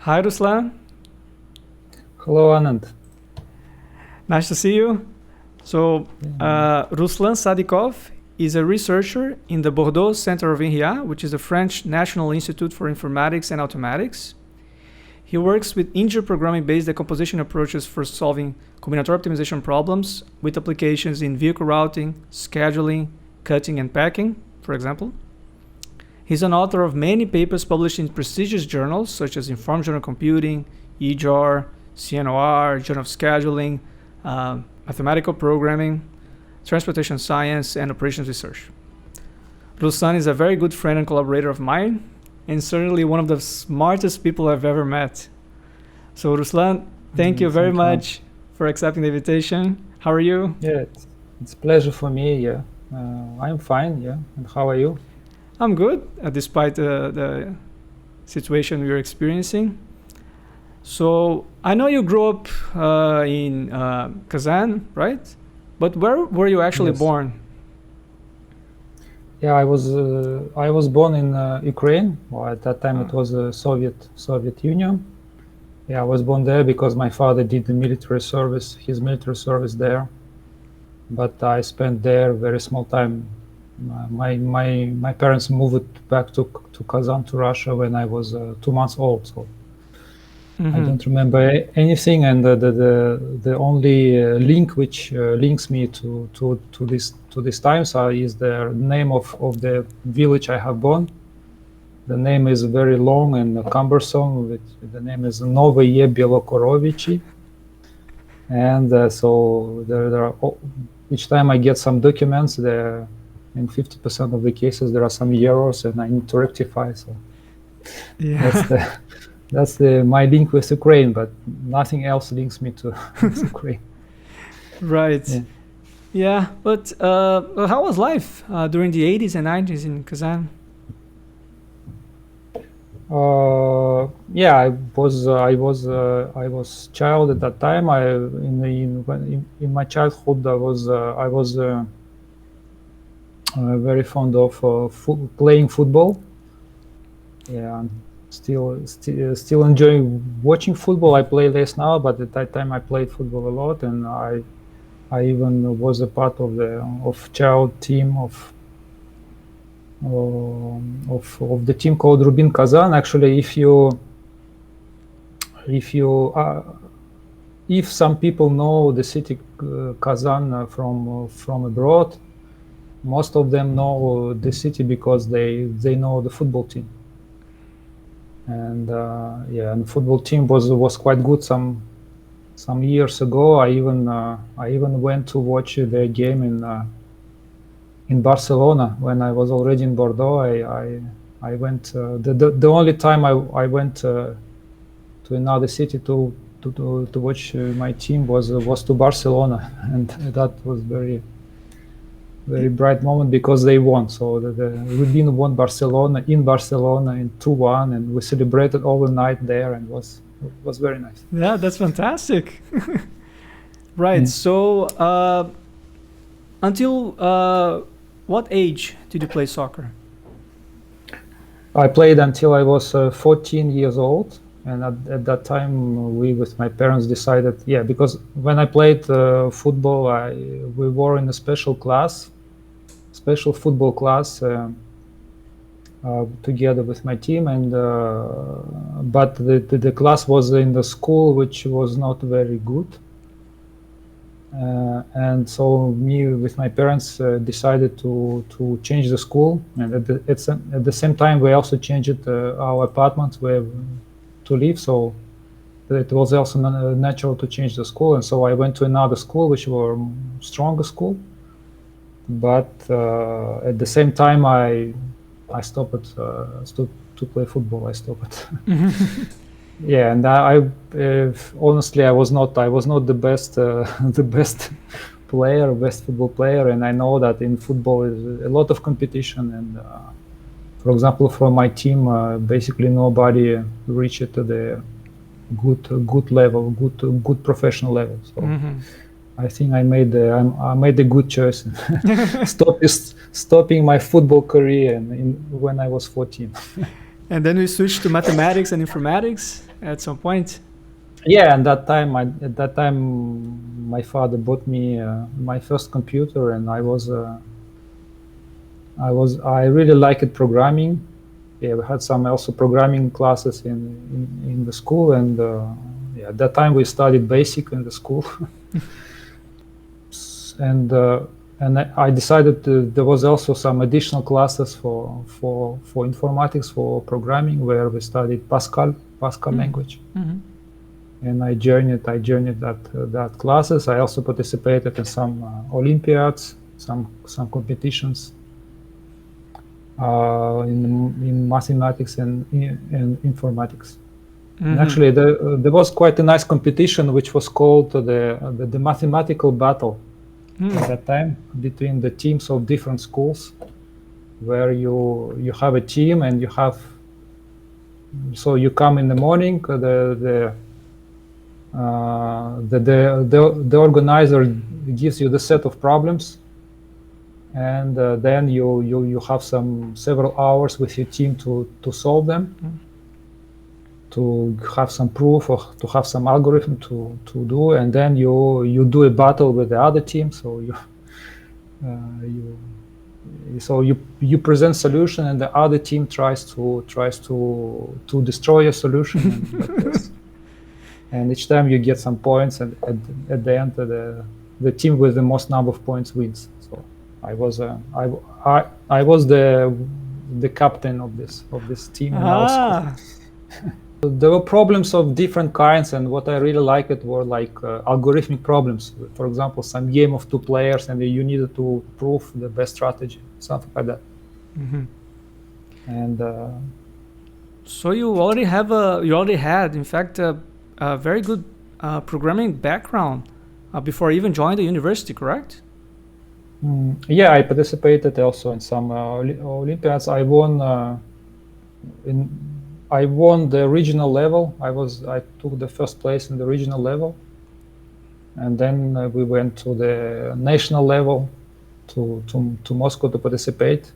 Hi, Ruslan. Hello, Anand. Nice to see you. So, Ruslan Sadykov is a researcher in the Bordeaux Center of Inria, which is the French National Institute for Informatics and Automatics. He works with integer programming-based decomposition approaches for solving combinatorial optimization problems with applications in vehicle routing, scheduling, cutting, and packing, for example. He's an author of many papers published in prestigious journals such as Informed Journal Computing, eJAR, CNOR, Journal of Scheduling, Mathematical Programming, Transportation Science, and Operations Research. Ruslan is a very good friend and collaborator of mine, and certainly one of the smartest people I've ever met. So Ruslan, thank you very much for accepting the invitation. How are you? Yeah, it's a pleasure for me. Yeah, I'm fine. Yeah, and how are you? I'm good, despite the situation we're experiencing. So I know you grew up in Kazan, right? But where were you actually born? Yeah, I was born in Ukraine. Well, at that time it was the Soviet Union. Yeah, I was born there because my father did the military service, his military service there. But I spent there very small time. My parents moved back to Kazan, to Russia, when I was 2 months old. So I don't remember anything, and the only link which links me to this times is the name of the village I have born. The name is very long and cumbersome. The name is Novoye Belokorovichi, and so there are, each time I get some documents there. In 50% of the cases, there are some errors, and I need to rectify. So yeah, that's my link with Ukraine, but nothing else links me to Ukraine. Right. Yeah. But how was life during the 80s and 90s in Kazan? Yeah, I was child at that time. In my childhood, I was very fond of playing football. Yeah, still enjoy watching football. I play less now, but at that time I played football a lot, and I even was a part of the child team of the team called Rubin Kazan. Actually, if some people know the city Kazan from abroad, most of them know the city because they know the football team. And and the football team was quite good some years ago. I even went to watch their game in Barcelona when I was already in Bordeaux. I went the only time I went to another city to watch my team was to Barcelona, and that was very bright moment because they won. So the Rubin won Barcelona in 2-1, and we celebrated all the night there, and it was very nice. Yeah, that's fantastic. Right. So until what age did you play soccer? I played until I was 14 years old, and at that time we with my parents decided, because when I played football, we were in a special football class together with my team, and but the class was in the school which was not very good, and so me with my parents decided to change the school, and at the same time we also changed our apartment where to live, so it was also natural to change the school, and so I went to another school which were stronger school. But at the same time, I stopped to play football. I stopped. Yeah, and I honestly I was not the best football player, and I know that in football is a lot of competition, and for example, for my team, basically nobody reached to the good level, good professional level. So. I think I made a good choice, stopping my football career when I was 14. And then we switched to mathematics and informatics at some point. Yeah, and at that time, my father bought me my first computer, and I really liked programming. Yeah, we had some also programming classes in the school, and yeah, at that time we studied BASIC in the school. And I decided there was also some additional classes for informatics, for programming, where we studied Pascal language. And I joined that classes. I also participated in some Olympiads, some competitions in mathematics and informatics. And actually, there was quite a nice competition which was called the mathematical battle at that time, between the teams of different schools, where you have a team and so you come in the morning, the organizer gives you the set of problems, and then you have several hours with your team to solve them, to have some proof or to have some algorithm to do, and then you do a battle with the other team. So you present solution, and the other team tries to destroy your solution. And each time you get some points, and at the end, the team with the most number of points wins. So I was the captain of this team in our school. There were problems of different kinds, and what I really liked were like algorithmic problems. For example, some game of two players, and you needed to prove the best strategy, something like that. And so you already had, in fact, a very good programming background before even joining the university, correct? Yeah, I participated also in some Olympiads. I won the regional level. I took the first place in the regional level, and then we went to the national level to Moscow to participate.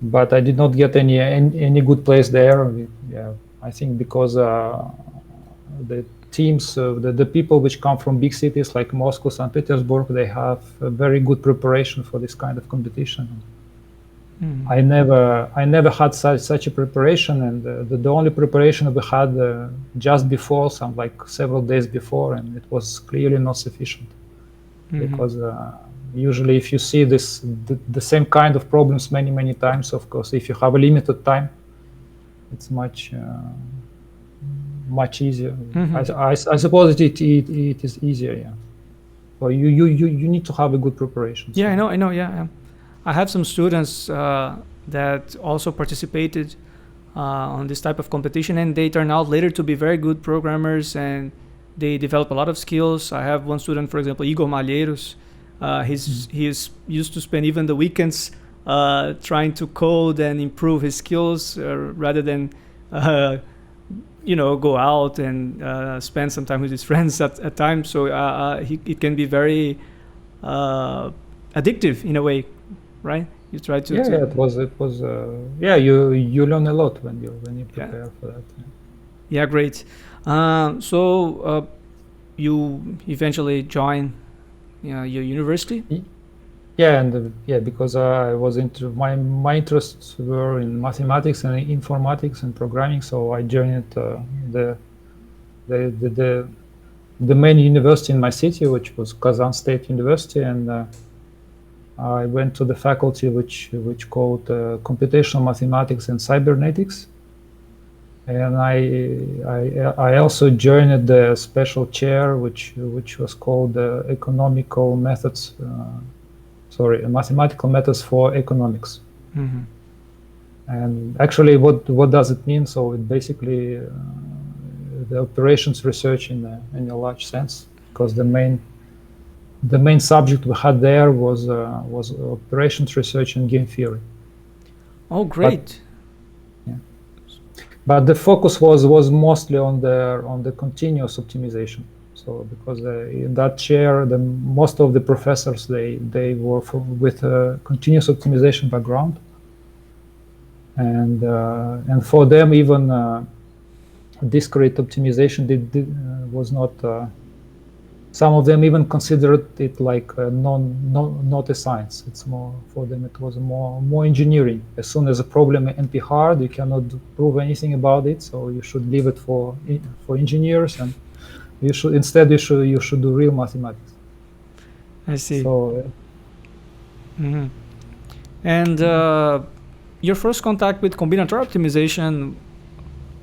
But I did not get any good place there. Yeah, I think because the teams, the people which come from big cities like Moscow, St. Petersburg, they have a very good preparation for this kind of competition. I never had such a preparation, and the only preparation we had just before, several days before, and it was clearly not sufficient, because usually if you see the same kind of problems many times, of course, if you have a limited time, it's much easier. I suppose it is easier, yeah. So you need to have a good preparation. Yeah, I know. Yeah. I have some students that also participated on this type of competition, and they turn out later to be very good programmers, and they develop a lot of skills. I have one student, for example, Igor Malheiros. He's used to spend even the weekends trying to code and improve his skills rather than go out and spend some time with his friends at times. So it can be very addictive in a way. Right, you try to. Yeah, it was. Yeah, you learn a lot when you prepare for that. Yeah, great. So you eventually joined your university. Yeah, and because I was into my interests were in mathematics and informatics and programming, so I joined the main university in my city, which was Kazan State University, and I went to the faculty which called computational mathematics and cybernetics, and I also joined the special chair which was called mathematical methods for economics. And actually, what does it mean? So it basically the operations research in a large sense, because the main subject we had there was operations research and game theory. Oh, great! But the focus was mostly on the continuous optimization. So because in that chair, most of the professors they were with a continuous optimization background, and for them even discrete optimization was not. Some of them even considered it like not a science. It's more for them. It was more engineering. As soon as a problem NP hard, you cannot prove anything about it. So you should leave it for engineers, and you should do real mathematics. I see. So. And your first contact with combinatorial optimization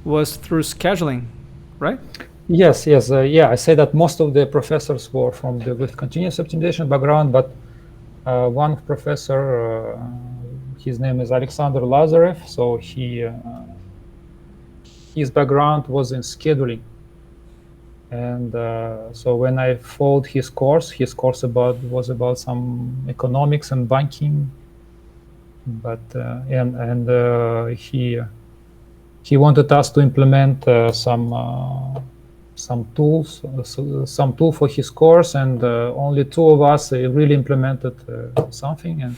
was through scheduling, right? Yes. Yeah, I say that most of the professors were from with continuous optimization background, but one professor, his name is Alexander Lazarev, so his background was in scheduling. And so when I followed his course was about some economics and banking, but he wanted us to implement some tools, some tool for his course, and only two of us really implemented something,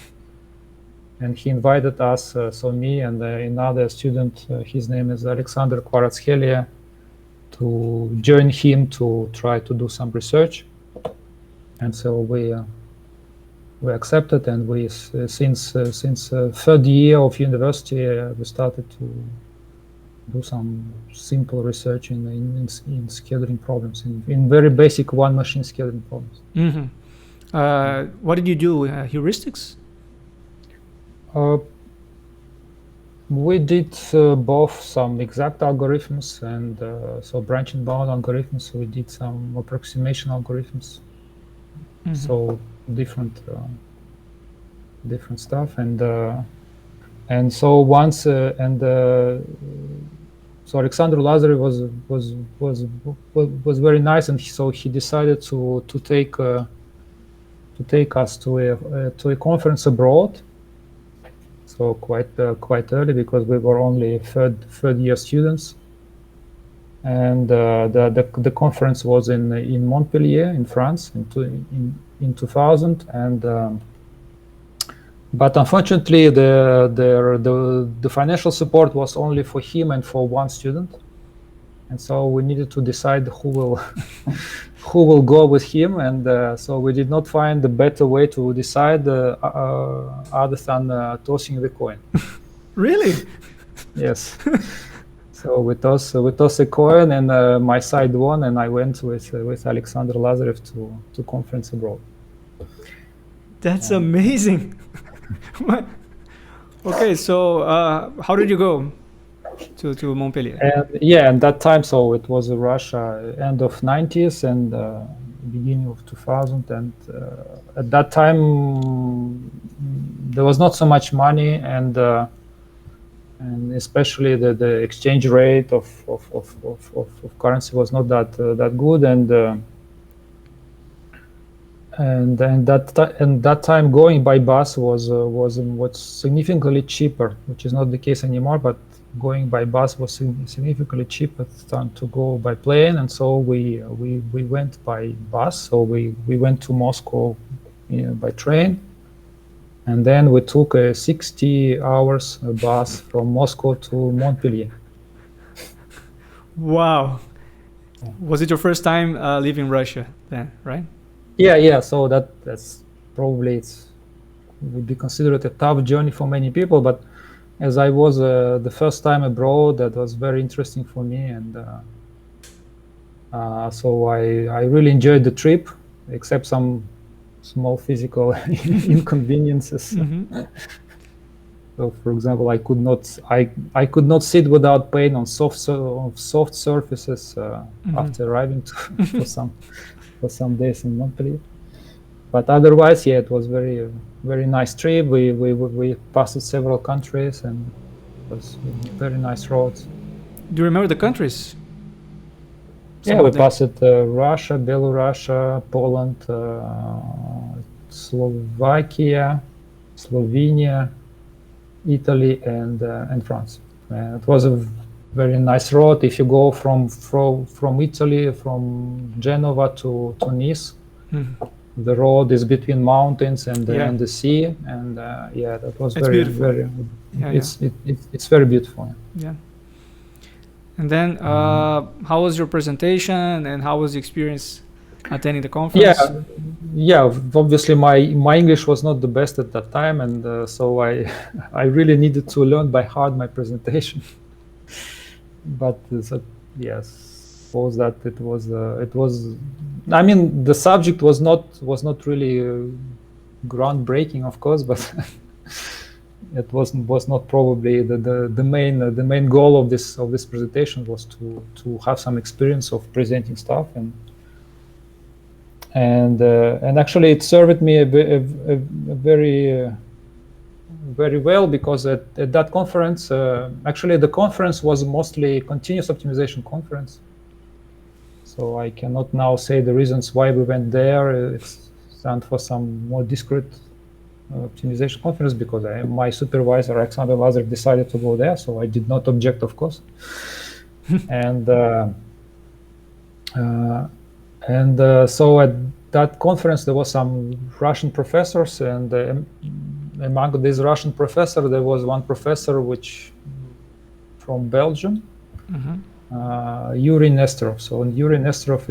and he invited us, so me and another student, his name is Alexander Kvaratskhelia, to join him to try to do some research. And so we accepted, and we since third year of university we started to do some simple research in scheduling problems, in very basic one machine scheduling problems. What did you do? Heuristics? We did both some exact algorithms and so branching bound algorithms. We did some approximation algorithms. So different stuff, and so once so Alexander Lazarev was very nice, and so he decided to take us to a conference abroad. So quite early, because we were only third year students, and the conference was in Montpellier in France in 2000, and but unfortunately the financial support was only for him and for one student, and so we needed to decide who will go with him, and so we did not find a better way to decide other than tossing the coin. Really? Yes. So we toss a coin, and my side won, and I went with Alexander Lazarev to conference abroad. That's amazing. Okay, so how did you go to Montpellier? And that time, so it was Russia, end of 90s and beginning of 2000, and at that time there was not so much money, and especially the exchange rate of currency was not that good, and that time going by bus was significantly cheaper, which is not the case anymore, but going by bus was significantly cheaper than to go by plane, and so we went by bus. So we went to Moscow by train, and then we took a 60 hours bus from Moscow to Montpellier. Wow. Was it your first time leaving Russia then, right? Yeah. So that's probably would be considered a tough journey for many people, but as I was the first time abroad, that was very interesting for me, and so I really enjoyed the trip, except some small physical inconveniences. So, for example, I could not sit without pain on soft surfaces after arriving for some days in Montpellier. But otherwise, yeah, it was very nice trip. We passed several countries, and it was very nice roads. Do you remember the countries? Yeah, we passed Russia, Belarus, Poland, Slovakia, Slovenia, Italy, and France. It was a very nice road. If you go from Italy, from Genova to Nice, the road is between mountains and Yeah. and the sea, and yeah, that was It's very beautiful. very. Yeah, It's very beautiful. yeah. And then, how was your presentation, and how was the experience attending the conference? Yeah. Obviously, my English was not the best at that time, and so I I really needed to learn by heart my presentation. But yes, suppose that it was. I mean, the subject was not really groundbreaking, of course, but it was not probably the main goal of this presentation was to have some experience of presenting stuff, and actually it served me a very very well, because at that conference, actually the conference was mostly continuous optimization conference. So I cannot now say the reasons why we went there. It's stand for some more discrete optimization conference, because my supervisor, Alexander Lazarev, decided to go there, so I did not object, of course. and so at that conference there was some Russian professors, and among these Russian professors there was one professor which from Belgium, Yurii Nesterov. So Yurii Nesterov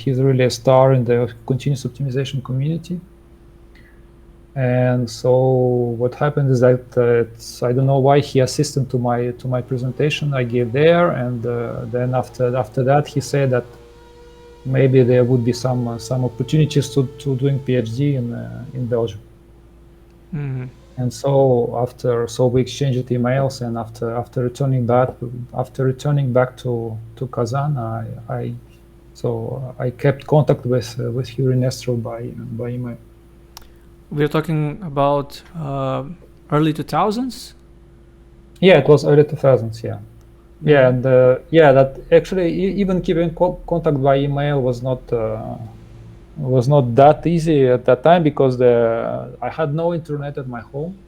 he's really a star in the continuous optimization community. And so what happened is that I don't know why he assisted to my presentation I gave there, and then after that he said that maybe there would be some opportunities to doing PhD in Belgium. And so we exchanged emails, and after returning back to Kazan, I kept contact with Yurii Nesterov by email. We're talking about early 2000s? Yeah, it was early 2000s, yeah. Yeah, and that actually even keeping contact by email was not that easy at that time, because I had no internet at my home,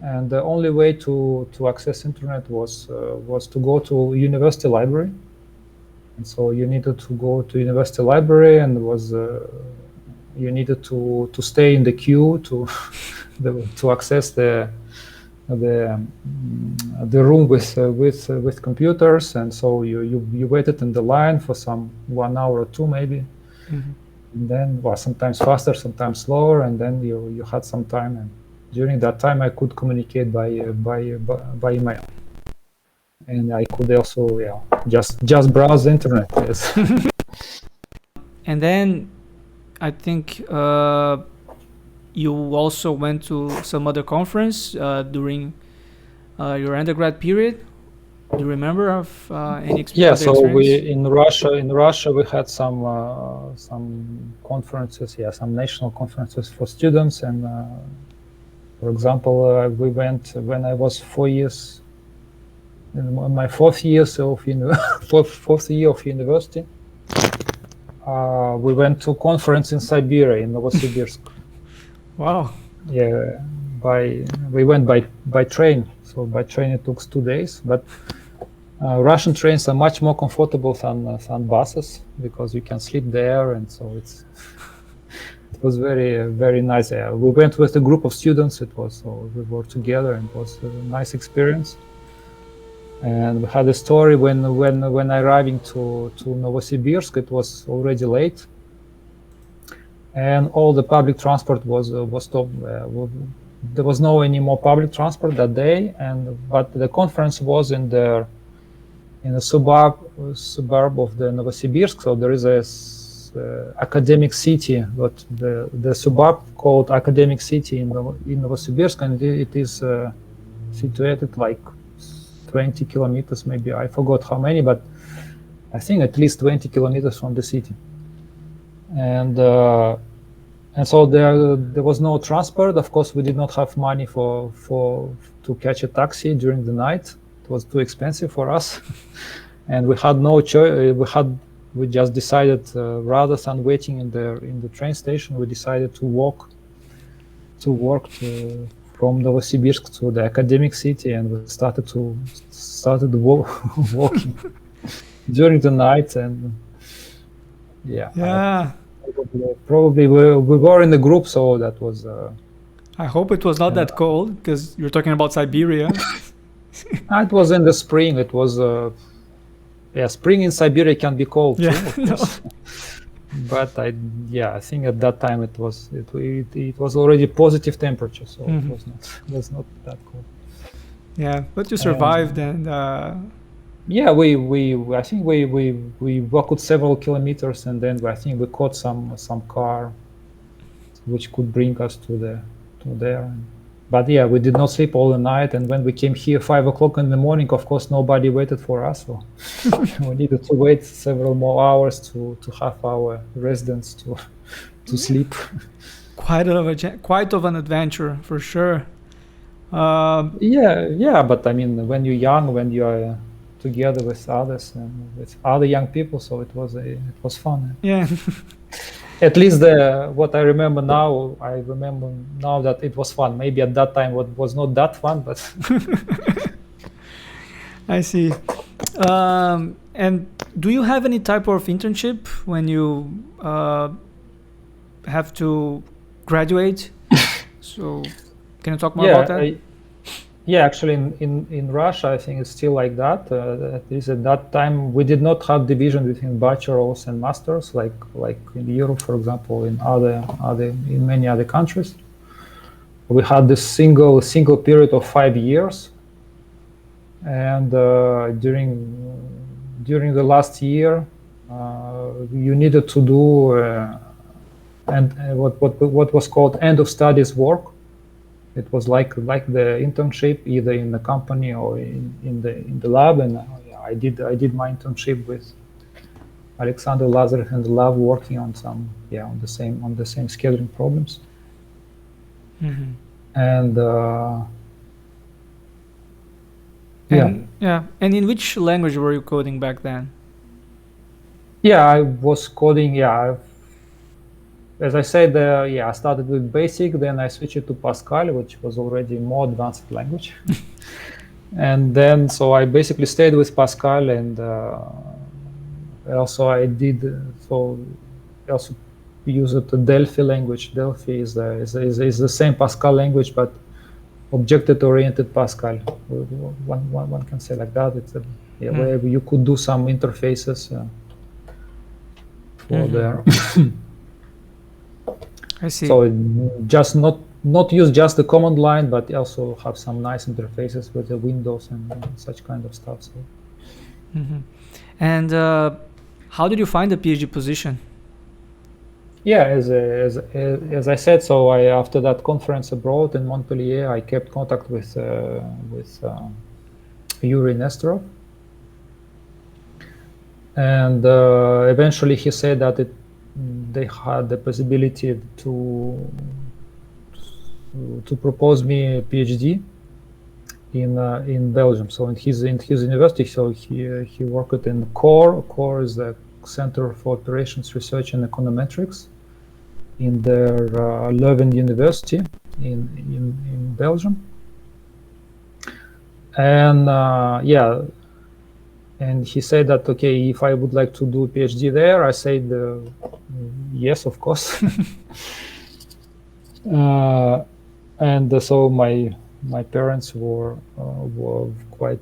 and the only way to access internet was to go to university library. And so you needed to go to university library, and you needed to stay in the queue to access the room with computers. And so you waited in the line for some 1 hour or two maybe, and then sometimes faster, sometimes slower, and then you had some time, and during that time I could communicate by email, and I could also just browse the internet. Yes. And then I think you also went to some other conference during your undergrad period. Do you remember of any experience? Yeah, so in Russia we had some conferences, some national conferences for students, and for example, we went when I was 4 years, in my fourth year of university. We went to a conference in Siberia, in Novosibirsk. Wow. Yeah, we went by train. So by train it took 2 days, but Russian trains are much more comfortable than buses, because you can sleep there, and so it was very very nice. We went with a group of students. We were together, and it was a nice experience. And we had a story when arriving to Novosibirsk, it was already late, and all the public transport was stopped. There was no any more public transport that day, but the conference was in a suburb of the Novosibirsk. So there is a academic city, but the suburb called Academic City in Novosibirsk, and it is situated like 20 kilometers, maybe I forgot how many, but I think at least 20 kilometers from the city. And so there was no transport. Of course, we did not have money to catch a taxi during the night. It was too expensive for us, and we had no choice. We just decided rather than waiting in the train station, we decided to walk from Novosibirsk to the academic city, and we started walking during the night, and Probably we were in the group, so that was. I hope it was not that cold, because you're talking about Siberia. It was in the spring. It was. Spring in Siberia can be cold too, of course. But I think at that time it was already positive temperature, so it was not that cold. Yeah, but you survived, and I think we walked several kilometers, and then I think we caught some car, which could bring us to there. But yeah, we did not sleep all the night, and when we came here 5 o'clock in the morning, of course nobody waited for us, so we needed to wait several more hours to have our residents to sleep. Quite of an adventure for sure. But I mean, when you're young, when you are together with others and with other young people, so it was fun. Yeah. At least what I remember now that it was fun. Maybe at that time it was not that fun, but I see. And do you have any type of internship when you have to graduate? So can you talk more about that? Actually in Russia, I think it's still like that. At least at that time, we did not have division between bachelors and masters, like in Europe, for example, in many other countries. We had this single period of 5 years, and during the last year, you needed to do what was called end of studies work. It was like the internship, either in the company or in the lab, and I did my internship with Alexander Lazarev in the lab, working on on the same scheduling problems. And And in which language were you coding back then? I was coding. As I said, I started with BASIC, then I switched to Pascal, which was already a more advanced language. And then, so I basically stayed with Pascal, and also I also used the Delphi language. Delphi is the same Pascal language, but object-oriented Pascal. One can say like that. It's where you could do some interfaces for there. I see. So just not use just the command line, but also have some nice interfaces with the Windows and such kind of stuff. So. And how did you find the PhD position? As I said, so after that conference abroad in Montpellier, I kept contact with Yurii Nesterov, and eventually he said that they had the possibility to propose me a PhD in Belgium. So in his university, so he worked in CORE. CORE is the Center for Operations Research and Econometrics in their Leuven University in Belgium. And and he said that, okay, if I would like to do a PhD there, I said yes, of course. And so my parents were quite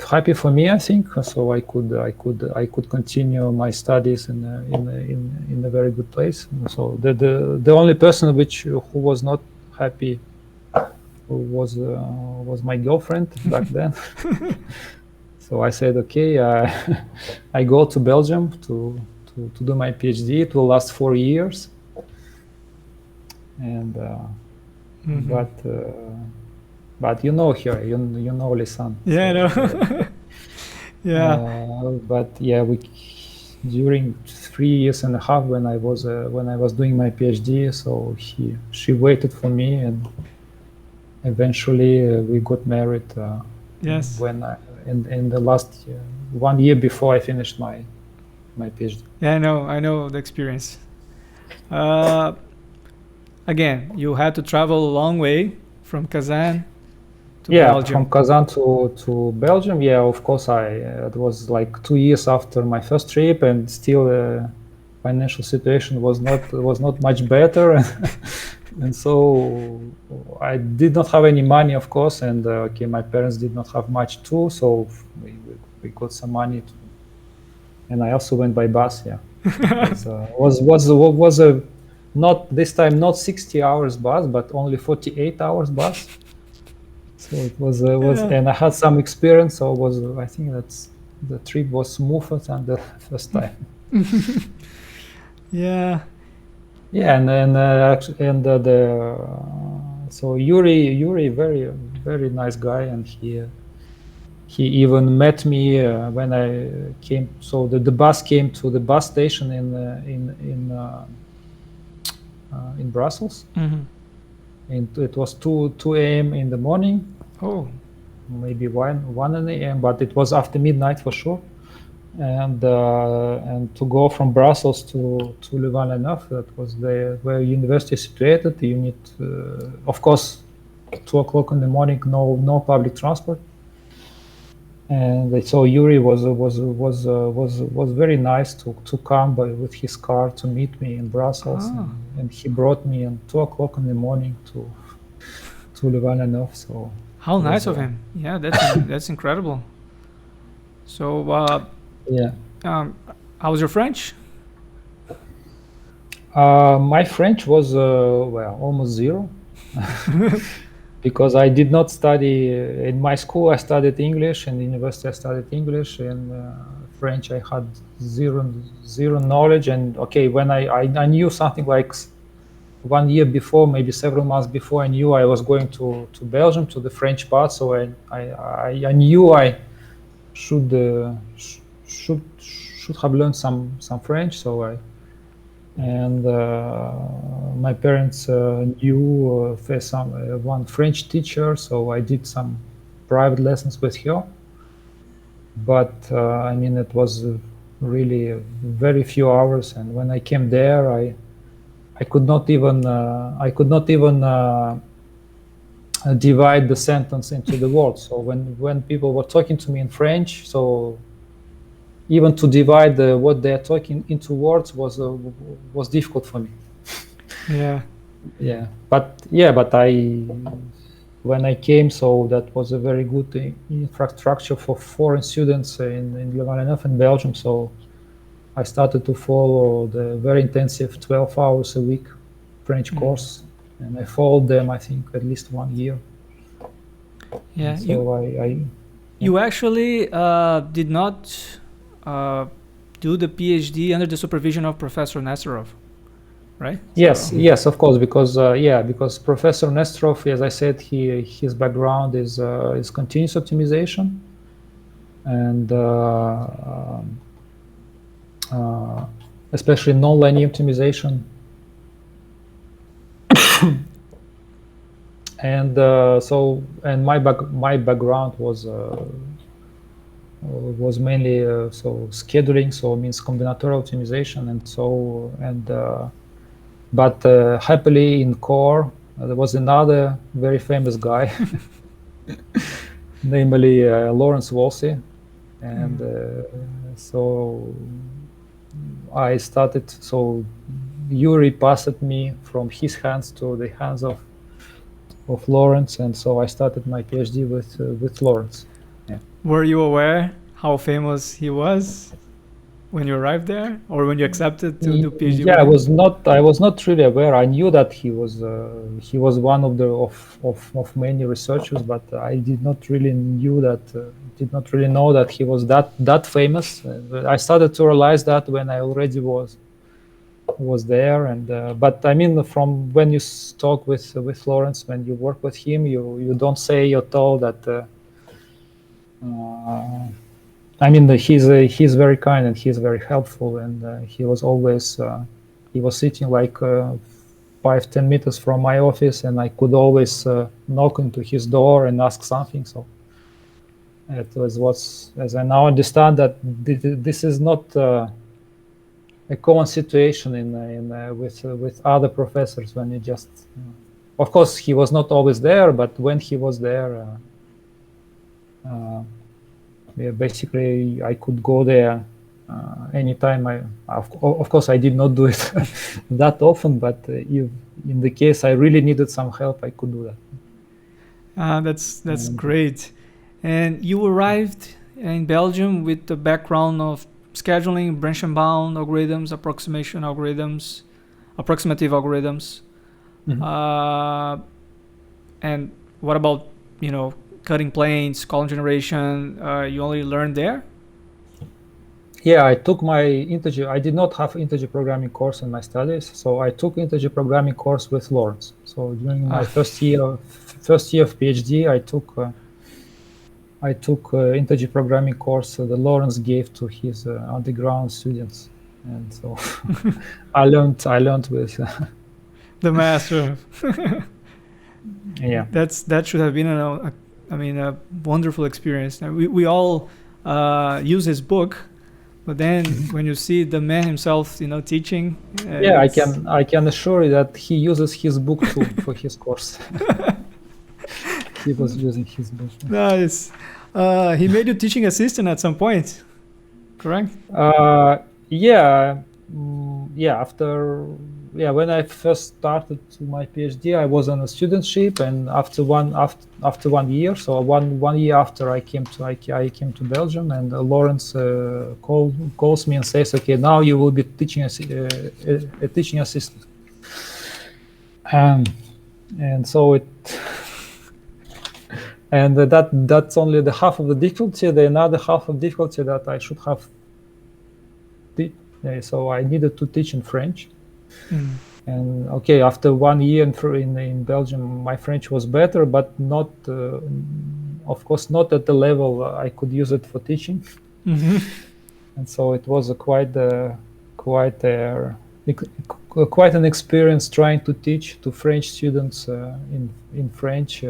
happy for me, I think. So I could continue my studies in a very good place. So the only person who was not happy was my girlfriend back then. So I said, okay, I go to Belgium to do my PhD. It will last 4 years, and but you know her, you know Lisan. Yeah, so, I know. But during 3 years and a half when I was doing my PhD, so she waited for me, and eventually we got married. Yes. When in the last 1 year before I finished my PhD. Yeah, I know the experience. Again, you had to travel a long way from Kazan to Belgium. From Kazan to Belgium. Yeah, of course. It was like 2 years after my first trip, and still financial situation was not much better, and so I did not have any money, of course, and my parents did not have much too, so we got some money, and I also went by bus. Yeah, was a not this time not 60 hours bus, but only 48 hours bus. So it was and I had some experience, so I think that's the trip was smoother than the first time. Yeah. Yeah, and then so Yurii, very nice guy, and he even met me when I came. So the bus came to the bus station in Brussels, and it was 2 a.m. in the morning. Oh, maybe 1 a.m., but it was after midnight for sure. And to go from Brussels to Louvain, that was where university is situated. You need, of course, 2 o'clock in the morning, no public transport. And so Yurii was very nice to come with his car to meet me in Brussels, and he brought me at 2 o'clock in the morning to Louvain. So how nice of him! Yeah, that's incredible. So yeah, how was your French? My French was almost zero. Because I did not study in my school. I studied English, and in university I studied English, and French I had zero knowledge. And when I knew something like 1 year before, maybe several months before, I knew I was going to Belgium, to the French part. So I knew I should have learned some French. So my parents knew one French teacher, so I did some private lessons with her. But it was really very few hours, and when I came there, I could not even divide the sentence into the words. So when people were talking to me in French, so even to divide what they're talking into words was difficult for me. But when I came, so that was a very good infrastructure for foreign students in Louvain in Belgium. So I started to follow the very intensive 12 hours a week French course, and I followed them, I think, at least 1 year. Yeah. And so you actually did not do the PhD under the supervision of Professor Nesterov, right? Yes, of course, because Professor Nesterov, as I said, his background is continuous optimization, and especially non-linear optimization, and my background was mainly scheduling, so it means combinatorial optimization, but happily in core there was another very famous guy, namely Lawrence Wolsey, and so I started. So Yurii passed me from his hands to the hands of Lawrence, and so I started my PhD with Lawrence. Yeah. Were you aware how famous he was when you arrived there, or when you accepted to do PhD? Yeah, I was not really aware. I knew that he was one of many researchers, but I did not really know that he was that famous. I started to realize that when I already was there, and but from when you talk with Lawrence, when you work with him, you don't say at all that. He's very kind, and he's very helpful, and he was always he was sitting like 5-10 meters from my office, and I could always knock into his door and ask something. So it was as I now understand, that this is not a common situation with other professors, when you just of course he was not always there, but when he was there, basically I could go there anytime of course I did not do it that often, but if in the case I really needed some help, I could do that. That's great. And you arrived in Belgium with the background of scheduling, branch and bound algorithms, approximative algorithms. Mm-hmm. And what about, cutting planes, column generation? You only learned there? Yeah, I took my integer. I did not have integer programming course in my studies, so I took integer programming course with Lawrence. So during my first year of PhD, I took integer programming course that Lawrence gave to his underground students, and so I learned with the master. Yeah, that should have been a wonderful experience. We all use his book, but then when you see the man himself, teaching. Yeah, I can assure you that he uses his book too for his course. He was using his book. Nice. He made you teaching assistant at some point, correct? Yeah. When I first started my PhD, I was on a studentship, and after 1 year, so one year after I came to Belgium, and Lawrence calls me and says, "Okay, now you will be teaching a teaching assistant." And so it, and that's only the half of the difficulty. The another half of difficulty that I should have. So I needed to teach in French. And okay, after 1 year in Belgium, my French was better, but not, of course, not at the level I could use it for teaching. And so it was quite an experience trying to teach to French students in French.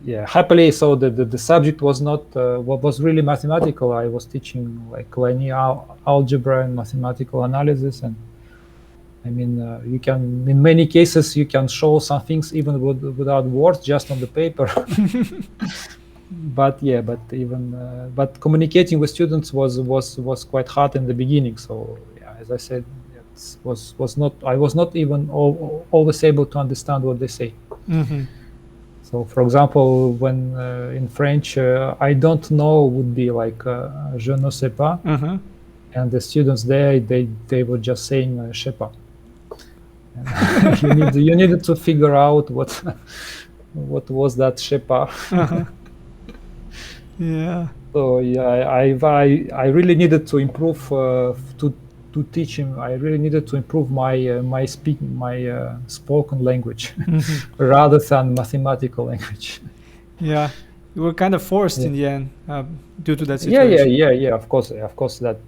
Yeah, happily, so the subject was not what was really mathematical. I was teaching like linear algebra and mathematical analysis, and I mean, you can, in many cases, you can show some things even without words, just on the paper. But but communicating with students was quite hard in the beginning. So yeah, as I said, I was not even always able to understand what they say. So, for example, when in French, I don't know would be like je ne sais pas, and the students there they were just saying je sais pas. You needed to figure out what was that je sais pas. Yeah. So yeah, I really needed to improve to teach him. I really needed to improve my spoken language rather than mathematical language. Yeah, you were kind of forced in the end due to that situation. Yeah. Of course, that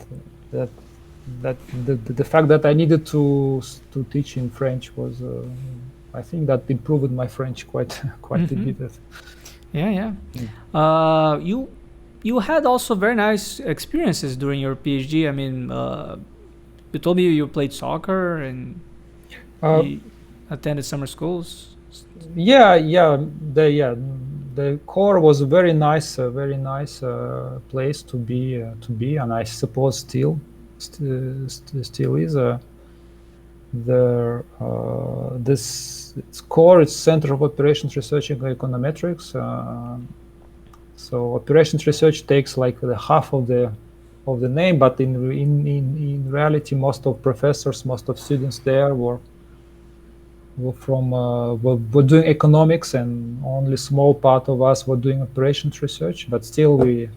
the fact that I needed to teach in French was, I think that improved my French quite a bit. Yeah. You had also very nice experiences during your PhD. I mean, you told me you played soccer and you attended summer schools. The core was a very nice place to be, and I suppose still is. This core is Center of Operations Research and Econometrics. So operations research takes like the half of the name, but in reality, most of professors, most of students there were doing economics, and only small part of us were doing operations research. But still, we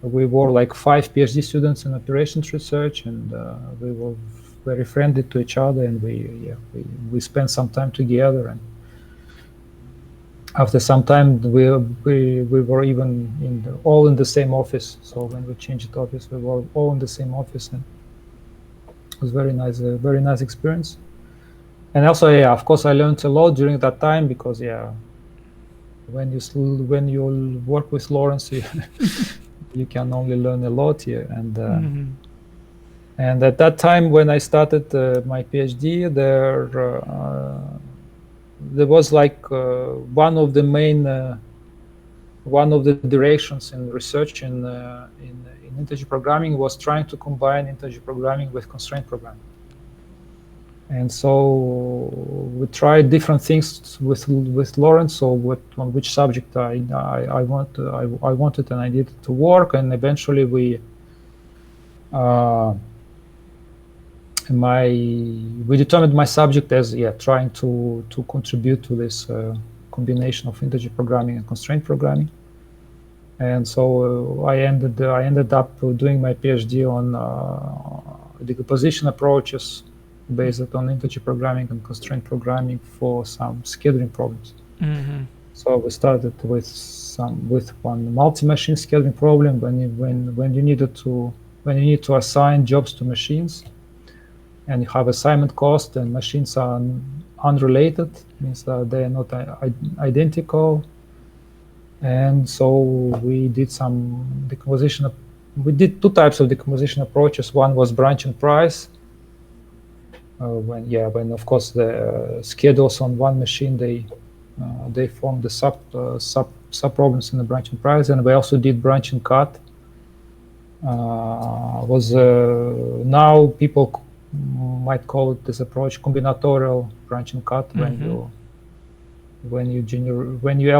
were like 5 PhD students in operations research, and we were very friendly to each other, and we spent some time together. And after some time, we were even all in the same office. So when we changed office, we were all in the same office, and it was very nice experience. And also, of course, I learned a lot during that time, because when you work with Lawrence, you can only learn a lot here. And at that time, when I started my PhD, there was like one of the one of the directions in research in integer programming was trying to combine integer programming with constraint programming. And so we tried different things with Lawrence. So on which subject I wanted and I needed to work, and eventually we determined my subject as trying to contribute to this combination of integer programming and constraint programming. And so I ended up doing my PhD on decomposition approaches based on integer programming and constraint programming for some scheduling problems. Mm-hmm. So we started with one multi-machine scheduling problem when you need to assign jobs to machines, and you have assignment cost, and machines are unrelated, means that they are not identical. And so we did some decomposition. We did two types of decomposition approaches. One was branch and price. When of course the schedules on one machine they form the sub problems in the branch and price, and we also did branch and cut. Now people might call it this approach combinatorial branch and cut. Mm-hmm. when you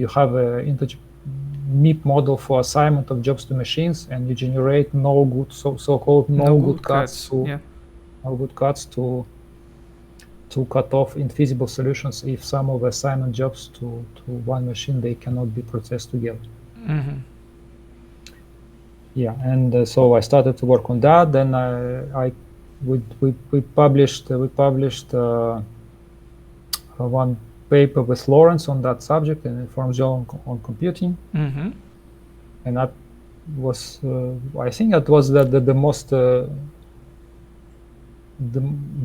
have a integer MIP model for assignment of jobs to machines, and you generate so-called no good cuts to cut off infeasible solutions if some of the assignment jobs to one machine they cannot be processed together. Mm-hmm. And so I started to work on that. Then we published one paper with Lawrence on that subject in Informatics on Computing. Mm-hmm. And that was I think that was the most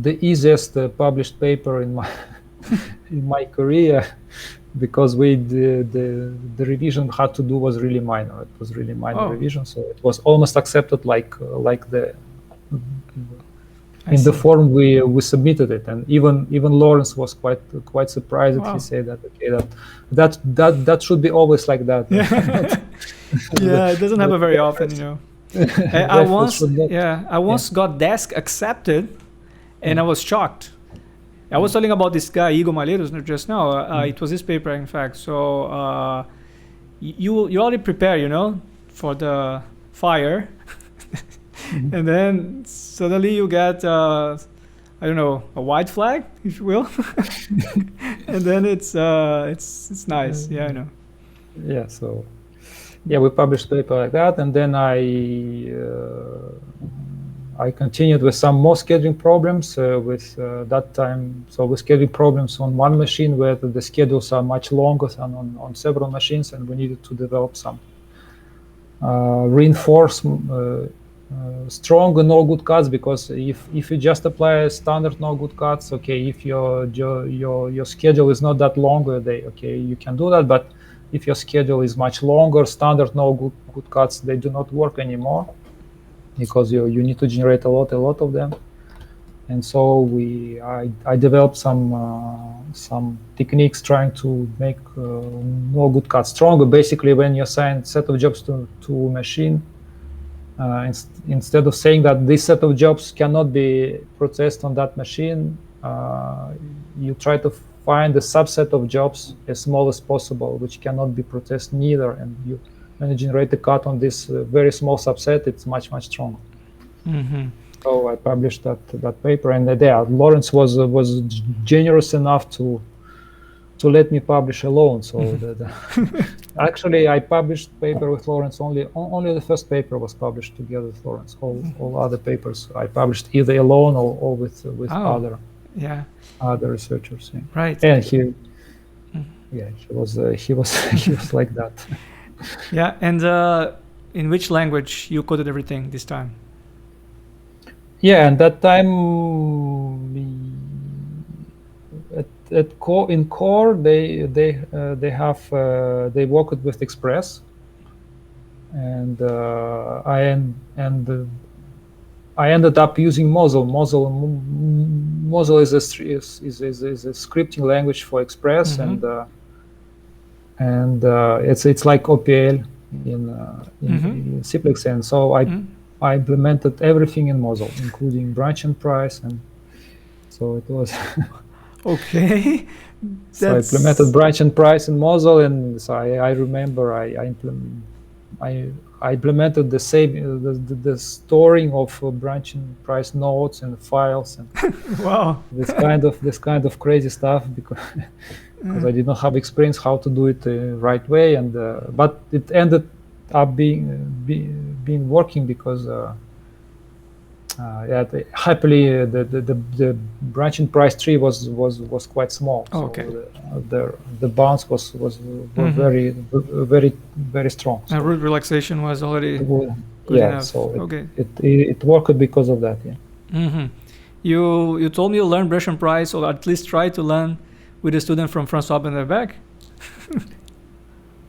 the easiest published paper in my in my career, because the revision had to do was really minor. It was really minor revision, so it was almost accepted like the in the form we submitted it. And even Lawrence was quite surprised. He said that that should be always like that. Yeah, it doesn't happen very often, you know. I once got desk accepted, and I was shocked. I was telling about this guy Igor Malheiros just now. It was his paper, in fact. So you already prepare, you know, for the fire, and then suddenly you get I don't know, a white flag, if you will, and then it's nice. Yeah, I know. Yeah. So. Yeah, we published a paper like that, and then I continued with some more scheduling problems with that time. So with scheduling problems on one machine where the schedules are much longer than on several machines, and we needed to develop some reinforce strong no good cuts, because if you just apply standard no good cuts, okay, if your schedule is not that long, you can do that, but if your schedule is much longer, standard no good cuts, they do not work anymore, because you need to generate a lot of them. And so I developed some techniques trying to make no good cuts stronger. Basically, when you assign set of jobs to a machine, instead of saying that this set of jobs cannot be processed on that machine, you try to find a subset of jobs as small as possible, which cannot be processed neither. And when you generate a cut on this very small subset, it's much stronger. Mm-hmm. So I published that paper, and Lawrence was generous enough to let me publish alone. So actually, I published paper with Lawrence only the first paper was published together with Lawrence. All other papers I published either alone or with other. Yeah. Other researchers, yeah. Right. And he was like that. Yeah. And in which language you coded everything this time? Yeah, and that time in core they worked with Express, and I ended up using Mosel. Mosel is a scripting language for Express, mm-hmm. and it's like OPL in Simplex, and so I implemented everything in Mosel, including branch and price, and so it was Okay. so I implemented branch and price in Mosel, and so I remember I implemented the same the storing of branch and price nodes and files and Wow. this kind of crazy stuff because I did not have experience how to do it right way, and but it ended up being working because happily the branch and price tree was quite small. Okay. So the bounce was very strong. And root relaxation was already good yeah. enough. So Okay. it worked because of that. Yeah. You told me you learned brush and price, or at least try to learn with a student from François Benderbeck.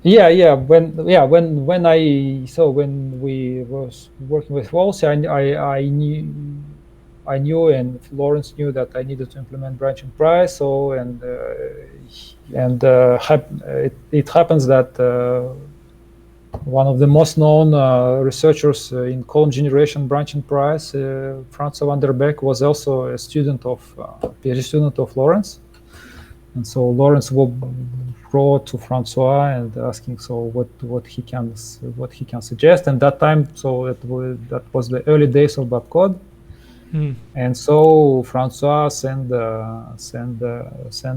When we was working with Wolsey, I knew, and Lawrence knew that I needed to implement branch and price. So it happens that one of the most known researchers in column generation, branch and price, François van der Beek, was also a student of PhD student of Lawrence, and so Lawrence wrote to François and asking what he can suggest. And that time, so that was the early days of BaPCod. And so François sent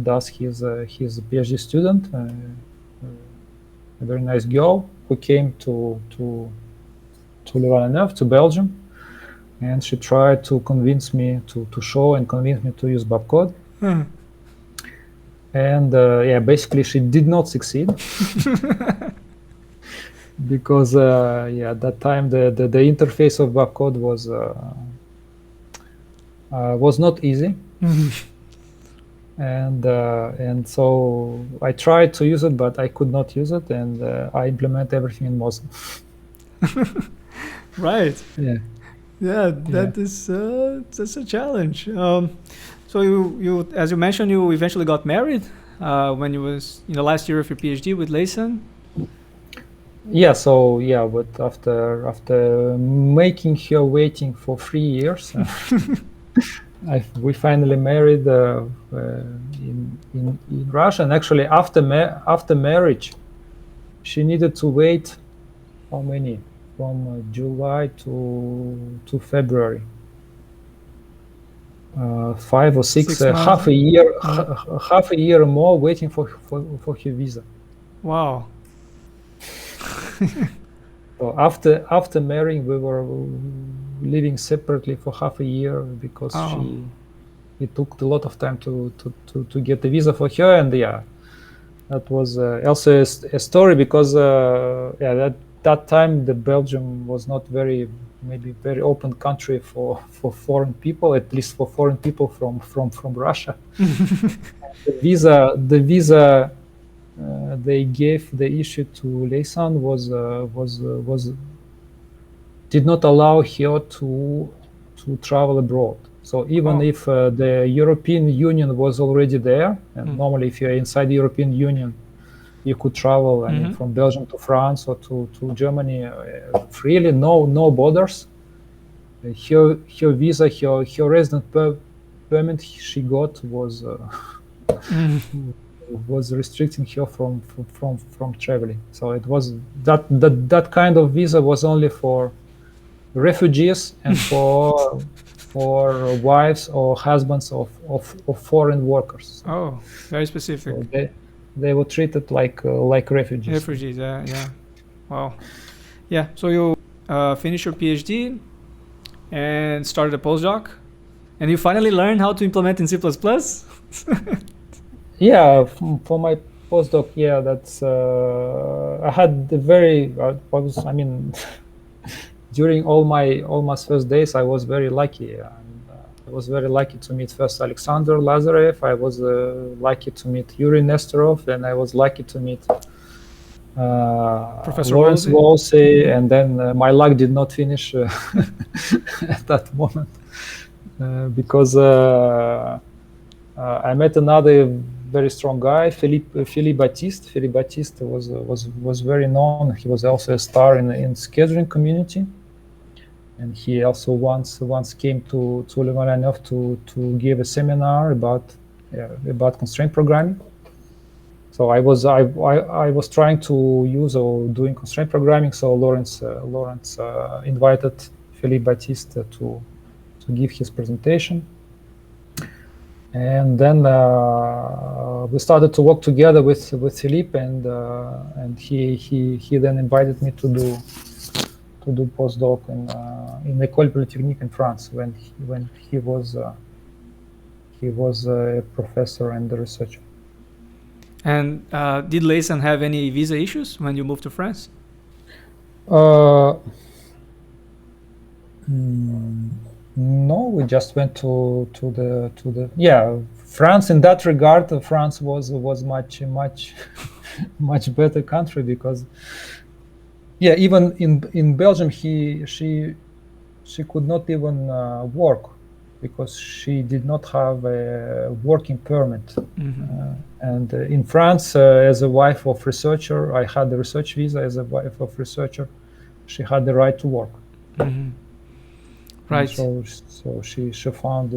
us his PhD student, a very nice girl who came to Louvain, to Belgium, and she tried to convince me to show and convince me to use BaPCod. And basically she did not succeed because at that time the interface of BaPCod was not easy. And so I tried to use it, but I could not use it, and I implement everything in Mosel. Right. Yeah. That's a challenge. So you as you mentioned, you eventually got married when you was in the last year of your PhD with Laysan. Yeah. So but after making her waiting for 3 years, we finally married in Russia. And actually, after marriage, she needed to wait how many? From July to February. 5 or 6 half a year more waiting for her visa. Wow. So after marrying, we were living separately for half a year because it took a lot of time to get the visa for her. And that was also a story because that time the Belgium was not very open country for foreign people, at least for foreign people from Russia. The visa they issued to Laysan was did not allow her to travel abroad. So even if the European Union was already there, and normally if you're inside the European Union, you could travel from Belgium to France or to Germany freely, no borders. Her visa, her resident permit she got was restricting her from traveling. So it was that kind of visa was only for refugees and for wives or husbands of foreign workers. Oh, very specific. So they were treated like refugees. Refugees, yeah. Wow. Yeah, so you finished your PhD and started a postdoc, and you finally learned how to implement in C++? Yeah, for my postdoc, that's I had during all my first days, I was very lucky. I was very lucky to meet first Alexander Lazarev. I was lucky to meet Yurii Nesterov, and I was lucky to meet Professor Lawrence Wolsey, and then my luck did not finish at that moment because I met another very strong guy, Philippe Baptiste. Philippe Baptiste was very known. He was also a star in scheduling community, and he also once came to Louvain enough to give a seminar about constraint programming. So I was trying to use or doing constraint programming. So Lawrence invited Philippe Baptiste to give his presentation, and then we started to work together with Philippe, and he then invited me to do postdoc in Ecole Polytechnique in France when he was a professor and a researcher. And did Laysan have any visa issues when you moved to France? No, we just went to the France. In that regard, France was much much better country, because even in Belgium she could not even work because she did not have a working permit. Mm-hmm. And in France, as a wife of researcher, I had the research visa. As a wife of researcher, she had the right to work. Mm-hmm. Right. So she found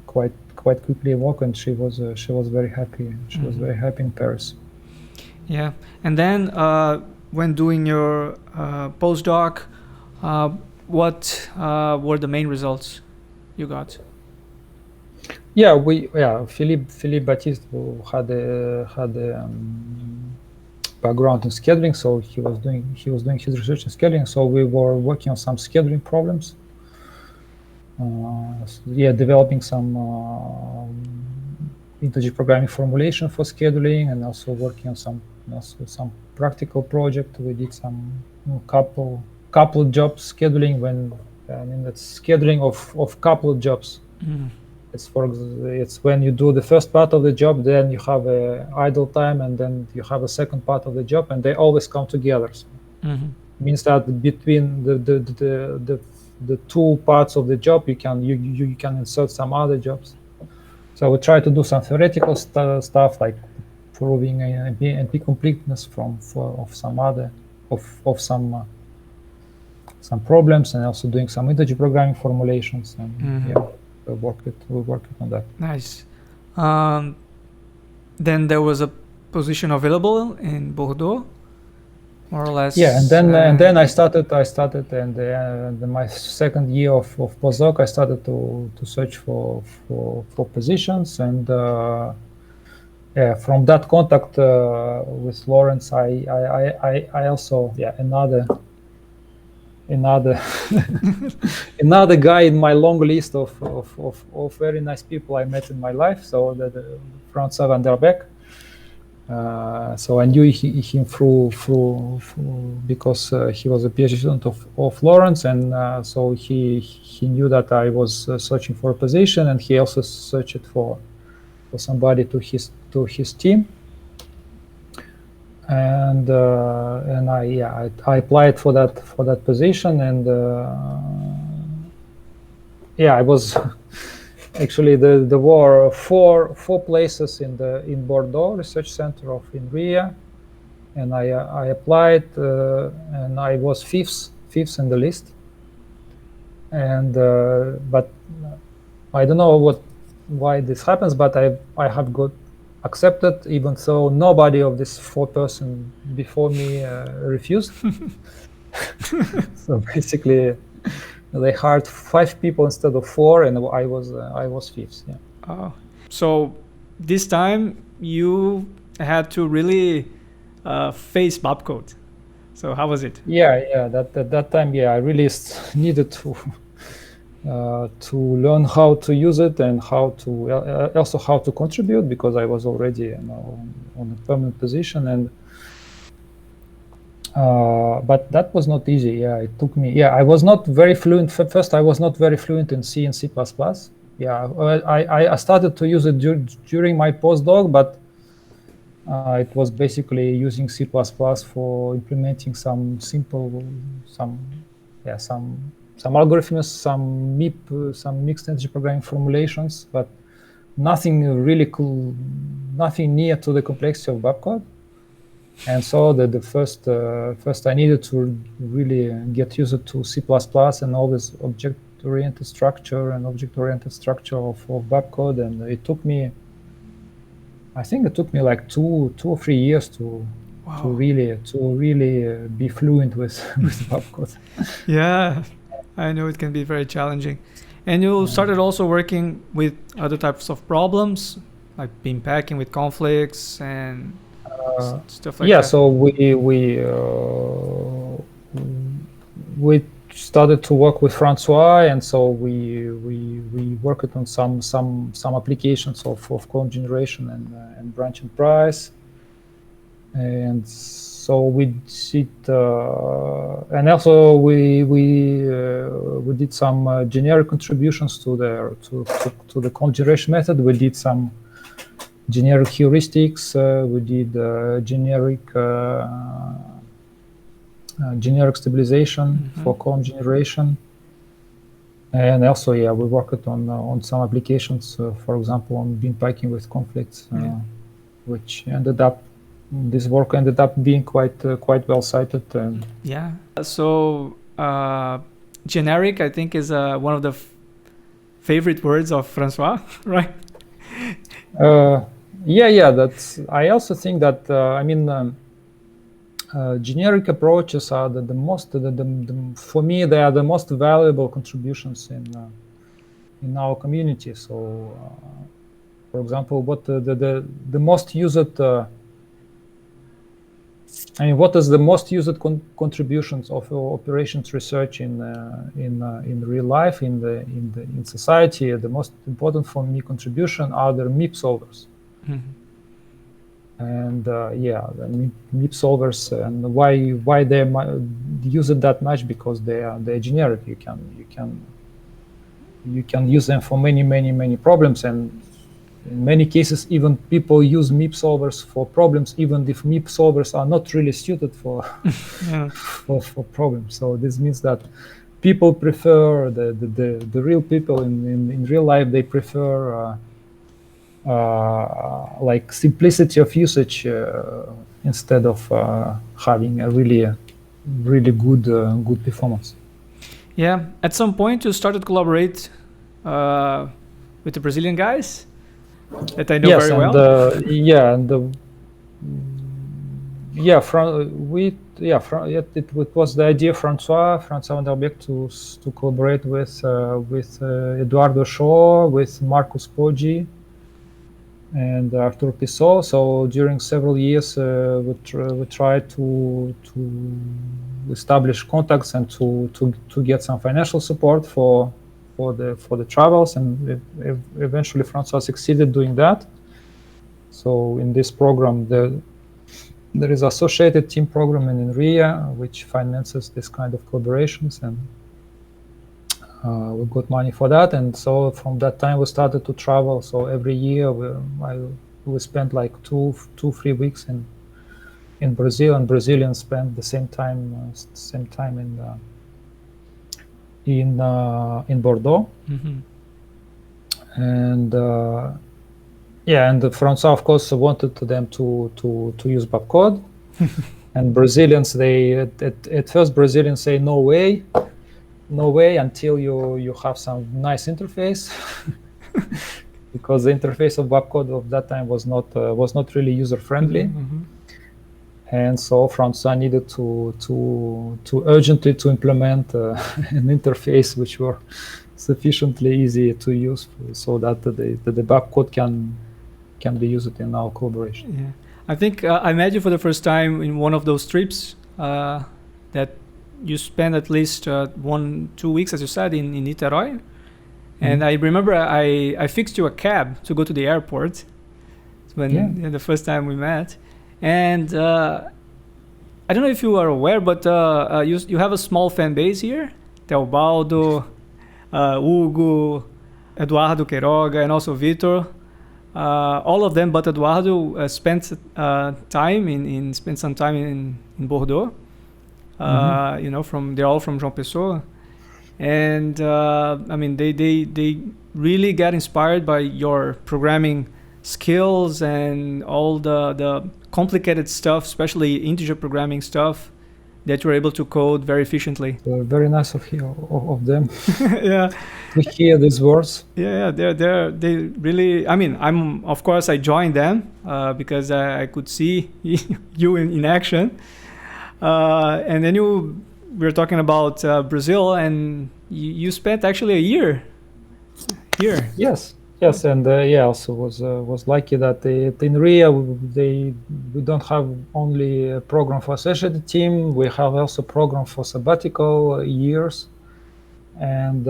quite quickly work, and she was very happy. She was very happy in Paris. Yeah, and then when doing your postdoc, what were the main results you got? Philippe Baptiste, who had a background in scheduling, so he was doing his research in scheduling. So we were working on some scheduling problems. Developing some integer programming formulation for scheduling, and also working on some practical project. We did some couple jobs scheduling. That's scheduling of couple jobs. Mm. It's when you do the first part of the job, then you have a idle time, and then you have a second part of the job, and they always come together. So means that between the two parts of the job, you can insert some other jobs. So we try to do some theoretical stuff like proving NP completeness of some problems, and also doing some integer programming formulations. And we worked on that. Nice. Then there was a position available in Bordeaux, more or less. Yeah, and then I started, and my second year of postdoc, I started to search for positions, and from that contact with Lawrence, I also another another guy in my long list of very nice people I met in my life. So the Francois van der Beek. So I knew him through because he was a PhD student of Lawrence, and so he knew that I was searching for a position, and he also searched for somebody to his team. And I applied for that position, and I was actually there were four places in Bordeaux Research Center of Inria, and I applied, and I was fifth in the list, and but I don't know why this happens, but I have got accepted, even though nobody of this four person before me refused. So basically, they hired 5 people instead of 4, and I was fifth. Yeah. Oh, so this time you had to really face BaPCod. So how was it? Yeah. That time, I really needed to learn how to use it, and how to contribute, because I was already on a permanent position, and but that was not easy. It took me. I was not very fluent. First, I was not very fluent in C and C++. I started to use it during my postdoc, but it was basically using C++ for implementing some simple some algorithms, some MIP, some mixed integer programming formulations, but nothing really cool, nothing near to the complexity of BaPCod. And so the first I needed to really get used to C++ and all this object-oriented structure and object-oriented structure of BaPCod, and it took me, I think it took me like two or 3 years to really be fluent with BaPCod. Yeah, I know it can be very challenging. And you started also working with other types of problems, like beam packing with conflicts and stuff like that. So we started to work with Francois, and so we worked on some applications of column generation and branch and price, and so we did, and also we did some generic contributions to the column generation method. We did some generic heuristics. We did generic stabilization for column generation, and also we worked on some applications, for example, on beam packing with conflicts, which this work ended up being quite well cited. So generic, I think, is one of the favorite words of Francois, right? That's. I also think that generic approaches are the most. For me, they are the most valuable contributions in our community. So, for example, what the most used. What is the most used contributions of operations research in real life in society? The most important for me contribution are the MIP solvers. And the MIP solvers, and why they use it that much? Because they're generic. You can use them for many problems, and in many cases, even people use MIP solvers for problems, even if MIP solvers are not really suited for for problems. So this means that people prefer the real people in real life. They prefer like simplicity of usage instead of having a really good performance. Yeah. At some point, you started to collaborate with the Brazilian guys that I know very well. It was the idea of Francois Vanderbeek to collaborate with Eduardo Shaw, with Marcus Poggi, and Arthur Pissot. So during several years, we tried to establish contacts and to get some financial support for the travels, and eventually Francois succeeded doing that. So in this program, there is associated team program in Inria, which finances this kind of collaborations, and we got money for that. And so from that time we started to travel. So every year we spent like 2-3 weeks in Brazil, and Brazilians spend the same time in Bordeaux. And and Francois, of course, wanted them to use BaPCod. And Brazilians, at first Brazilians say no way until you have some nice interface. Because the interface of BaPCod of that time was not really user friendly. And so Francois needed to urgently to implement an interface which were sufficiently easy to use, so that the BaPCod can be used in our collaboration. Yeah, I think I met you for the first time in one of those trips that you spent at least 1-2 weeks, as you said, in Niteroi. And I remember I fixed you a cab to go to the airport when the first time we met. And I don't know if you are aware, but you have a small fan base here. Teobaldo, Hugo, Eduardo Queiroga, and also Vitor. All of them, but Eduardo spent some time in Bordeaux. They're all from João Pessoa. and I mean they really get inspired by your programming skills and all the complicated stuff, especially integer programming stuff, that you're able to code very efficiently. Very nice of them Yeah. to hear these words. Yeah, they really. I mean, of course I joined them because I could see you in action, and then we were talking about Brazil, and you spent actually a year here. Yes, and also was lucky that at Inria we don't have only a program for associated team. We have also program for sabbatical years, and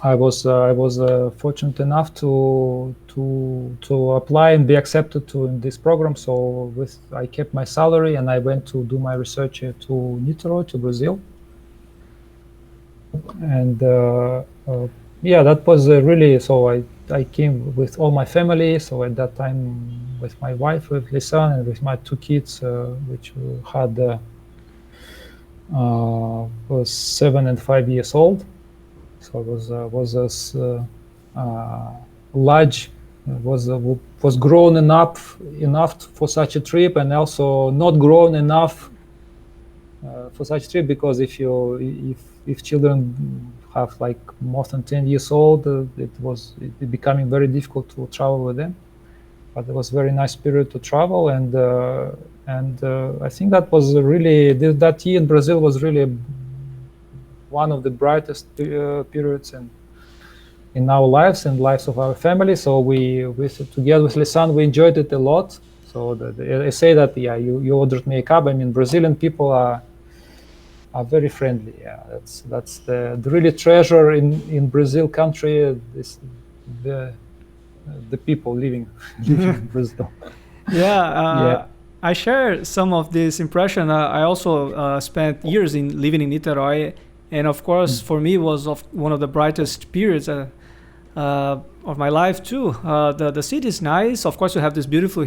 I was fortunate enough to apply and be accepted in this program. So I kept my salary and I went to do my research to Niteroi, to Brazil. And that was really, so I came with all my family. So at that time with my wife, with Lisa, and with my two kids, which had was 7 and 5 years old. So it was large, was grown enough for such a trip, and also not grown enough for such a trip, because if children have like more than 10 years old, it becoming very difficult to travel with them. But it was very nice period to travel, and I think that was really that year in Brazil was really one of the brightest periods in our lives and lives of our family. So we together with Lisan, we enjoyed it a lot. So I say that, yeah, you ordered me a cab. I mean, Brazilian people are very friendly. Yeah, that's the really treasure in Brazil country is the people living in Brazil. Yeah. I share some of this impression. I also spent years living in Niteroi, and of course, for me, was one of the brightest periods of my life too. The city is nice. Of course, you have this beautiful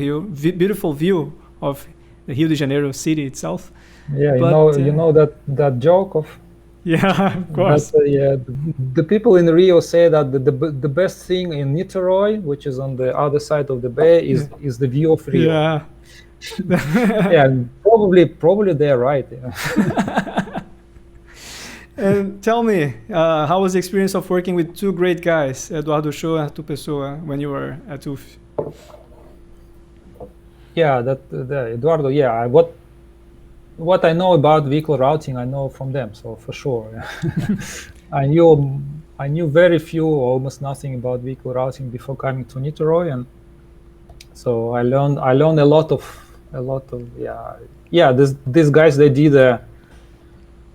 view of the Rio de Janeiro city itself. Yeah, but, you know that joke of. Yeah, of course. The people in Rio say that the best thing in Niteroi, which is on the other side of the bay, is the view of Rio. Yeah. Yeah, probably they're right. Yeah. And tell me, how was the experience of working with two great guys, Eduardo Show and Arthur Pessoa, when you were at UF? Yeah, Eduardo. Yeah, what I know about vehicle routing, I know from them. So for sure, yeah. I knew very few, almost nothing about vehicle routing before coming to Niteroi, and so I learned a lot of these guys, they did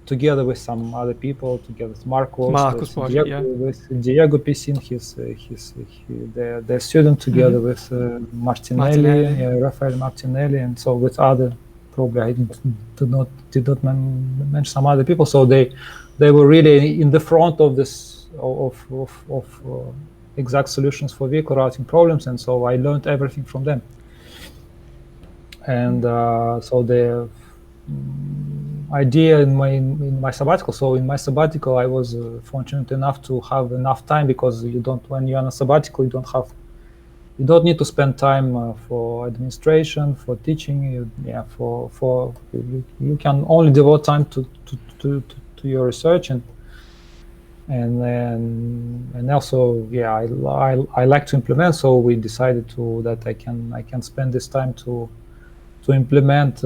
together with some other people, together with Marcos with Diego Piscin, their student, together with Martinelli, Rafael Martinelli, and so with other, probably I did not mention some other people. So they were really in the front of this of exact solutions for vehicle routing problems, and so I learned everything from them. And so the idea in my sabbatical. So in my sabbatical, I was fortunate enough to have enough time, because when you're on a sabbatical, you don't need to spend time for administration, for teaching. You can only devote time to your research, and also, yeah, I like to implement. So we decided that I can spend this time to implement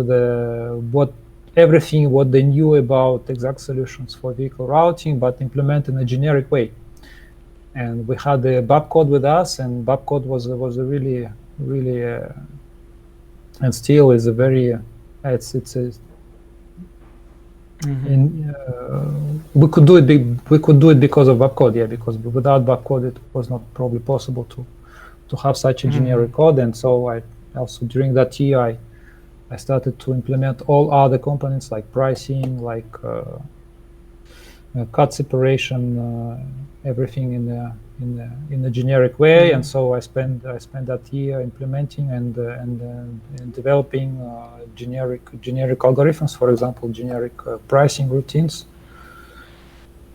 everything what they knew about exact solutions for vehicle routing, but implement in a generic way. And we had the BaPCod with us, and BaPCod was a really and still is a very we could do it because of BaPCod, yeah, because without BaPCod it was not probably possible to have such a generic code. And so I also, during that year, I started to implement all other components like pricing, like cut separation, everything in a generic way. And so I spent that year implementing and developing generic algorithms, for example, generic pricing routines.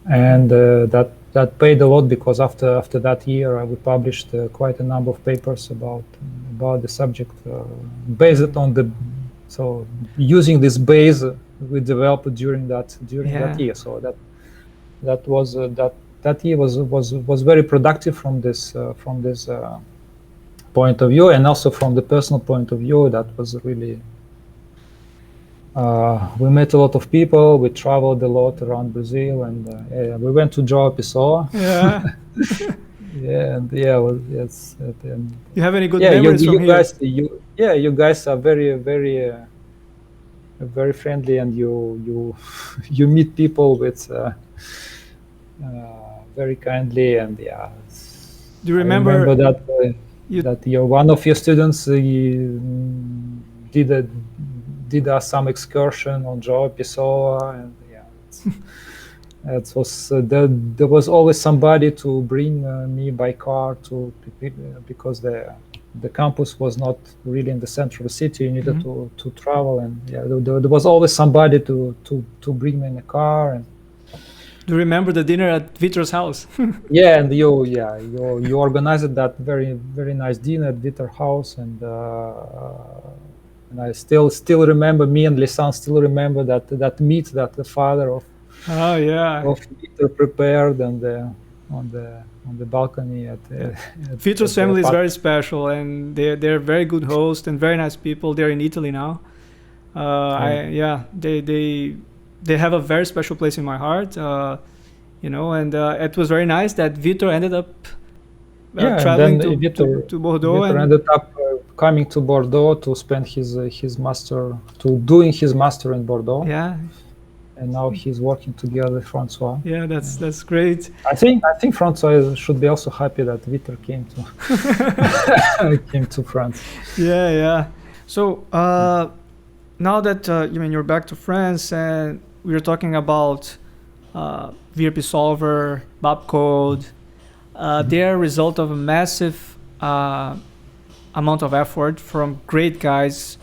and that paid a lot, because after that year we published quite a number of papers about the subject, based on using this base we developed during that year. So that year was very productive from this point of view, and also from the personal point of view. That was really. We met a lot of people. We traveled a lot around Brazil, and we went to João Pessoa. Yeah. Yes. You have any good memories from here? You guys are very, very, very friendly, and you meet people with very kindly, and yeah. Do you remember that that one of your students did some excursion on João Pessoa, and there was always somebody to bring me by car because the campus was not really in the center of the city. You needed to travel, and there was always somebody to bring me in a car. And do you remember the dinner at Vitor's house? And you organized that very, very nice dinner at Vitor's house, and I still remember, me and Lisan still remember that meat that the father of Vitor prepared on the balcony at Vitor's family is very special, and they're very good hosts and very nice people. They're in Italy now. They have a very special place in my heart, and it was very nice that Vitor ended up traveling to Bordeaux. Vitor ended up coming to Bordeaux to spend his master, doing his master in Bordeaux. Yeah. And now he's working together with Francois. Yeah, that's great. I think Francois should be also happy that Vitor came to France. Yeah. So now that you're back to France, and we were talking about VRP Solver, BaPCod, they're a result of a massive amount of effort from great guys,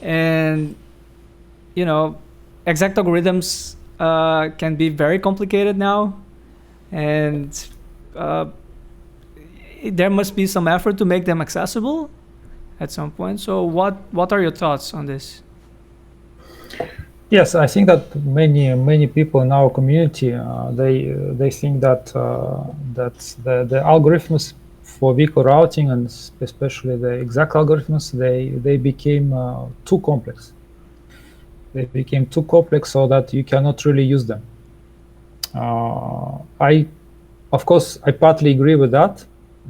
and exact algorithms can be very complicated now, and there must be some effort to make them accessible at some point. So what are your thoughts on this? Yes, I think that many people in our community they think that the algorithms for vehicle routing, and especially the exact algorithms, they became too complex. They became too complex so that you cannot really use them. I partly agree with that.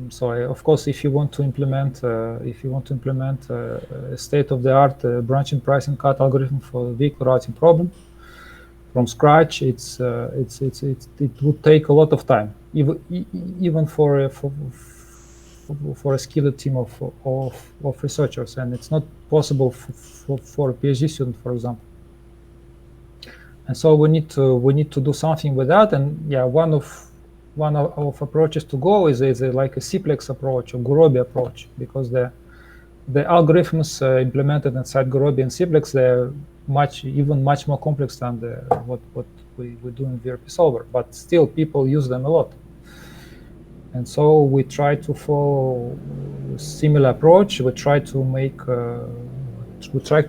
So of course, if you want to implement a state-of-the-art branching, pricing, cut algorithm for the vehicle routing problem from scratch, it would take a lot of time, even for a skilled team of researchers, and it's not possible for a PhD student, for example. And so we need to do something with that. And one of approaches to go is like a Cplex approach or Gurobi approach, because the algorithms implemented inside Gurobi and Cplex, they're much more complex than what we do in VRP Solver, but still people use them a lot. And so we try to follow a similar approach. We try to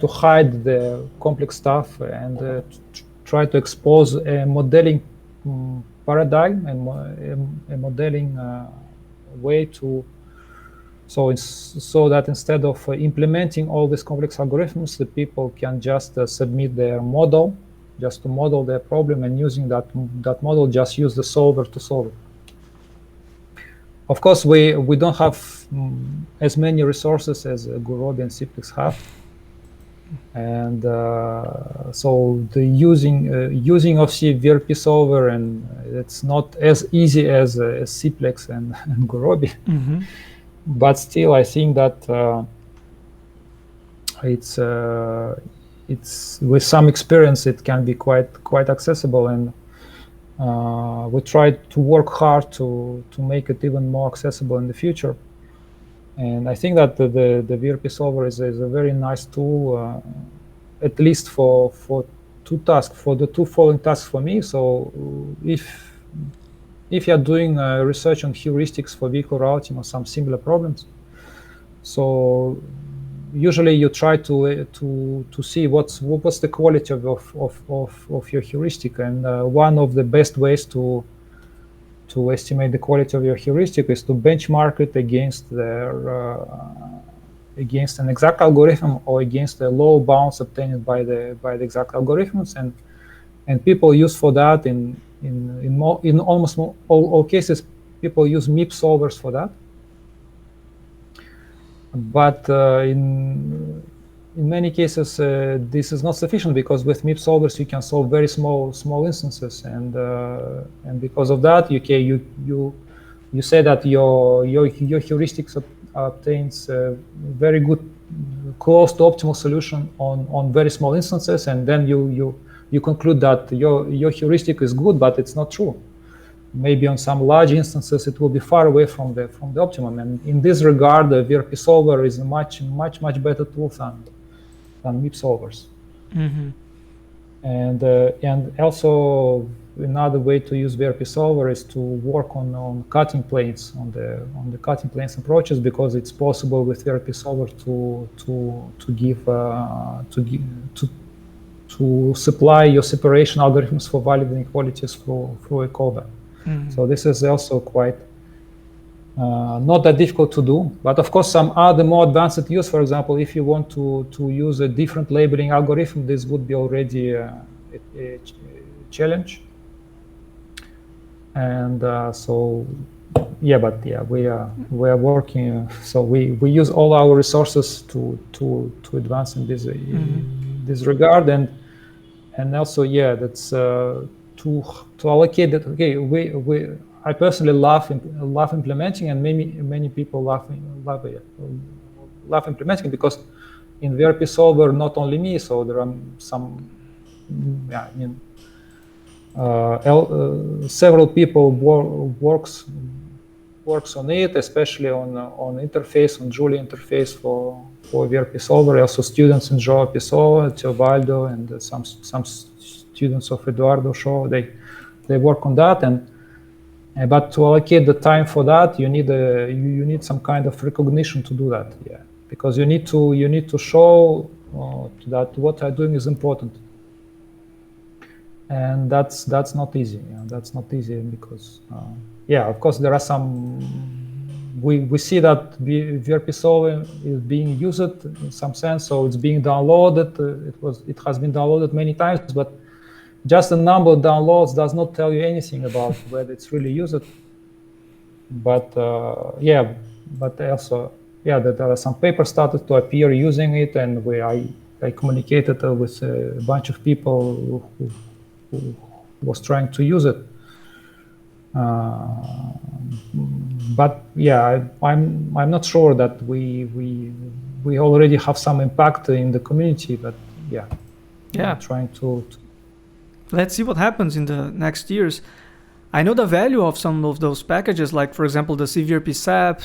hide the complex stuff and try to expose a modeling paradigm and a modeling way to so that instead of implementing all these complex algorithms, the people can just submit their model, just to model their problem, and using that model, just use the solver to solve it. Of course, we don't have as many resources as Gurobi and Cplex have, and so the using of VRP Solver, and it's not as easy as Cplex and Gurobi. Mm-hmm. But still, I think that it's with some experience it can be quite accessible, and we try to work hard to make it even more accessible in the future. And I think that the VRP Solver is a very nice tool, at least to two tasks, for the two following tasks for me. So if you're doing research on heuristics for vehicle routing or some similar problems, so usually you try to see what's the quality of your heuristic, and one of the best ways to estimate the quality of your heuristic is to benchmark it against an exact algorithm or against the low bounds obtained by the exact algorithms, and people use for that in almost all cases people use MIP solvers for that. But in many cases, this is not sufficient, because with MIP solvers you can solve very small instances, and because of that, you say that your heuristics obtains very good, close to optimal solution on very small instances, and then you conclude that your heuristic is good, but it's not true. Maybe on some large instances it will be far away from the optimum, and in this regard, the VRP solver is a much better tool than MIP solvers. Mm-hmm. And also another way to use VRP solver is to work on cutting planes, on the cutting planes approaches, because it's possible with VRP solver to supply your separation algorithms for valid inequalities through a callback. Mm-hmm. So this is also quite not that difficult to do, but of course some other more advanced use, for example, if you want to use a different labeling algorithm, this would be already a challenge. And we are working, so we use all our resources to advance in this this regard, and also that's to allocate that. Okay, I personally love implementing, and many people love implementing, because in VRP solver, not only me, so there are some several people works on it, especially on interface, on Julia interface for VRP solver. Also students in João Pessoa, Teobaldo, and some students of Eduardo Show, they work on that, but to allocate the time for that, you need some kind of recognition to do that, because you need to show that what I'm doing is important, and that's not easy. That's not easy, because of course there are some. We see that VRP solver is being used in some sense, so it's being downloaded. It has been downloaded many times, but just the number of downloads does not tell you anything about whether it's really used. But but also that there are some papers started to appear using it, and I communicated with a bunch of people who was trying to use it. But I'm not sure that we already have some impact in the community, but I'm trying to. Let's see what happens in the next years. I know the value of some of those packages, like for example the CVRP SAP,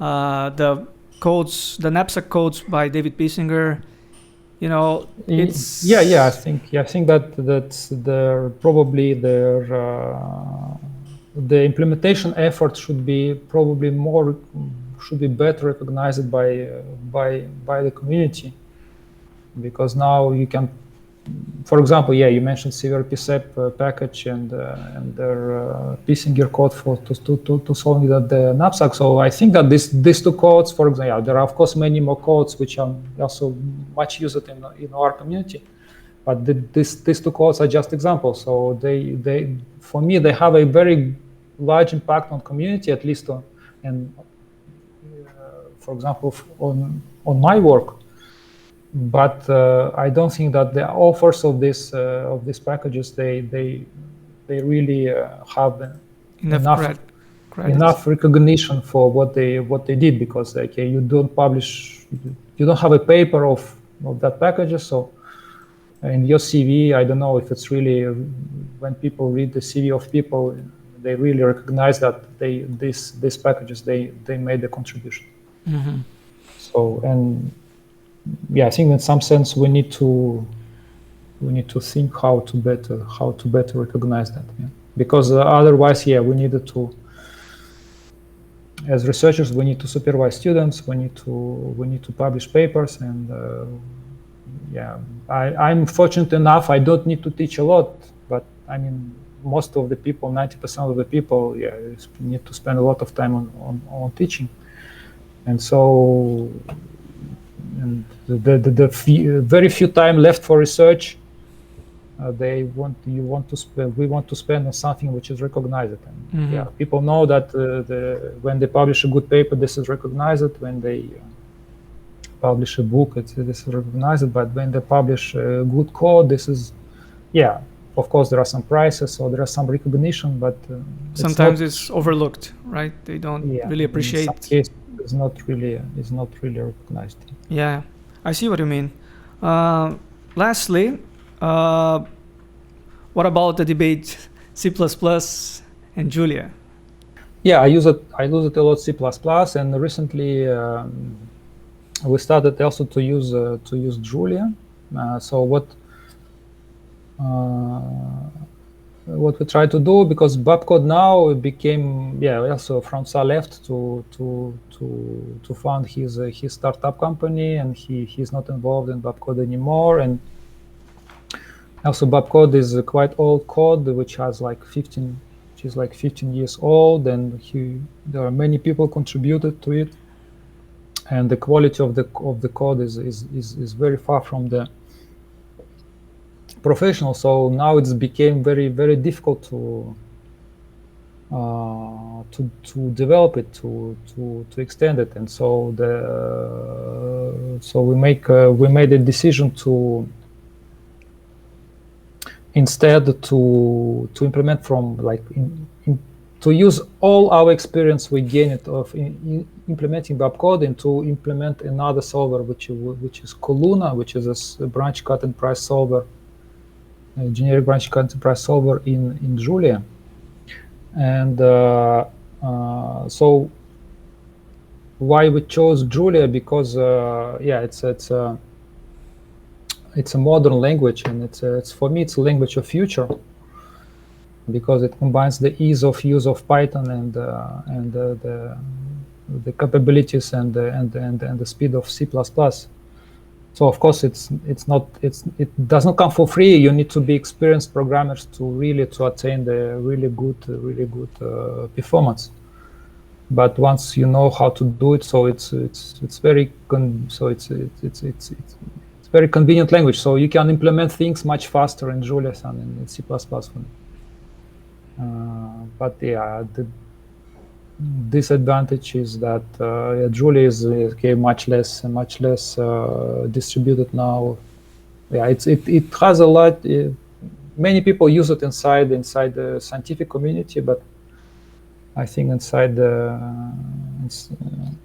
the knapsack codes by David Pissinger. It's I think that's probably the implementation effort should be better recognized by the community, because now you can, for example, you mentioned CVRP SAP package and their Pissinger code to solving the knapsack. So I think that these two codes, for example, there are of course many more codes which are also much used in our community, but these two codes are just examples. So they for me they have a very large impact on community, at least for example on my work. But I don't think that the authors of these packages they really have enough recognition for what they did, because you don't publish, you don't have a paper of that package. So in your CV, I don't know if it's really, when people read the CV of people, they really recognize that these packages they made a contribution. Mm-hmm. So I think in some sense we need to we need to think how to better recognize that. Yeah. Because otherwise, we needed to, as researchers, we need to supervise students. We need to publish papers, and I'm fortunate enough. I don't need to teach a lot, but I mean, most of the people, 90% of the people, need to spend a lot of time on teaching, and so the very few time left for research. We want to spend on something which is recognized. And people know that when they publish a good paper, this is recognized. When they publish a book, this is recognized. But when they publish a good code, this is, of course, there are some prizes or there are some recognition, but sometimes it's overlooked, right? They don't really appreciate. In some cases, it's not really recognized. Yeah, I see what you mean. Lastly, what about the debate C++ and Julia? Yeah, I use it a lot, C++, and recently we started also to use Julia. So what we try to do, because BaPCod now became also François left to found his startup company, and he's not involved in BaPCod anymore. And also BaPCod is a quite old code, which has like 15 years old, and there are many people contributed to it, and the quality of the code is very far from the professional. So now it's became very, very difficult to develop it, to extend it, and so we made a decision to instead to implement from to use all our experience we gained of implementing BaPCod, and to implement another solver which is Coluna, which is a branch cut and price solver, a generic branch cut and price solver in Julia. And so why we chose Julia? Because it's a modern language, and it's for me it's a language of future, because it combines the ease of use of Python and the capabilities and the speed of C++. So of course it does not come for free. You need to be experienced programmers to attain the really good performance. But once you know how to do it, so it's very very convenient language. So you can implement things much faster in Julia than in C++. But the disadvantage is that Julia is much less distributed now. It has a lot. Many people use it inside the scientific community, but I think inside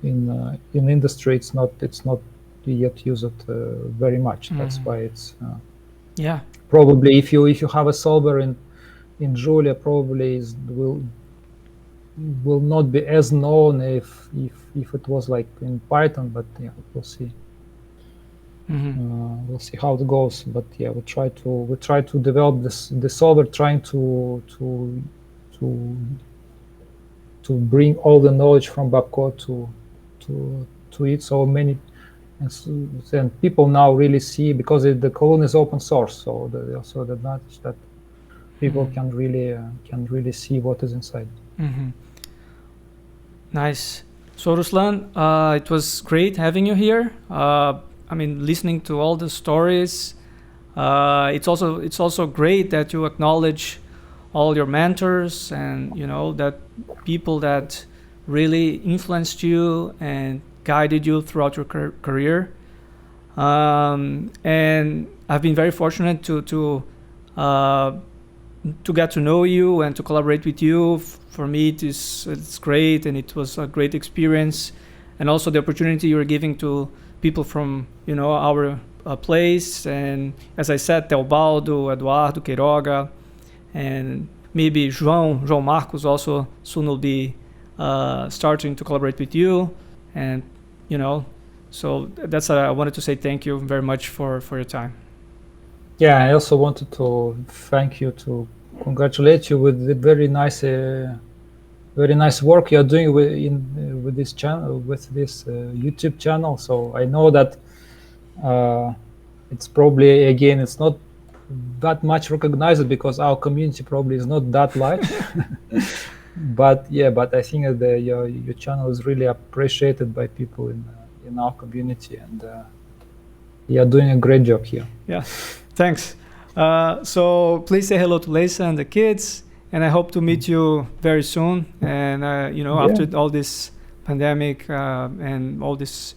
in industry it's not yet used very much. That's why it's probably if you have a solver in Julia, probably will not be as known if it was like in Python, but we'll see. We'll see how it goes. But we try to develop the solver, trying to bring all the knowledge from BaPCod to it. So many. And people now really see, because the Coluna is open source, so also the advantage that people can really see what is inside. Nice. So Ruslan, it was great having you here. I mean, listening to all the stories, it's also great that you acknowledge all your mentors and that people that really influenced you and guided you throughout your career. And I've been very fortunate to get to know you and to collaborate with you. For me, it's great, and it was a great experience, and also the opportunity you're giving to people from our place, and as I said, Teobaldo, Eduardo, Queiroga, and maybe João Marcos also soon will be starting to collaborate with you, and so that's I wanted to say thank you very much for your time. Yeah, I also wanted to thank you, to congratulate you with the very nice work you're doing with this channel, with this YouTube channel. So I know that it's probably, again, it's not that much recognized because our community probably is not that large. But I think that your channel is really appreciated by people in our community, and you're doing a great job here. Yeah, thanks. So please say hello to Lisa and the kids, and I hope to meet you very soon. And after all this pandemic and all this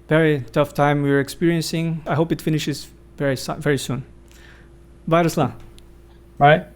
very tough time we're experiencing, I hope it finishes very soon. Bye, Ruslan. Bye.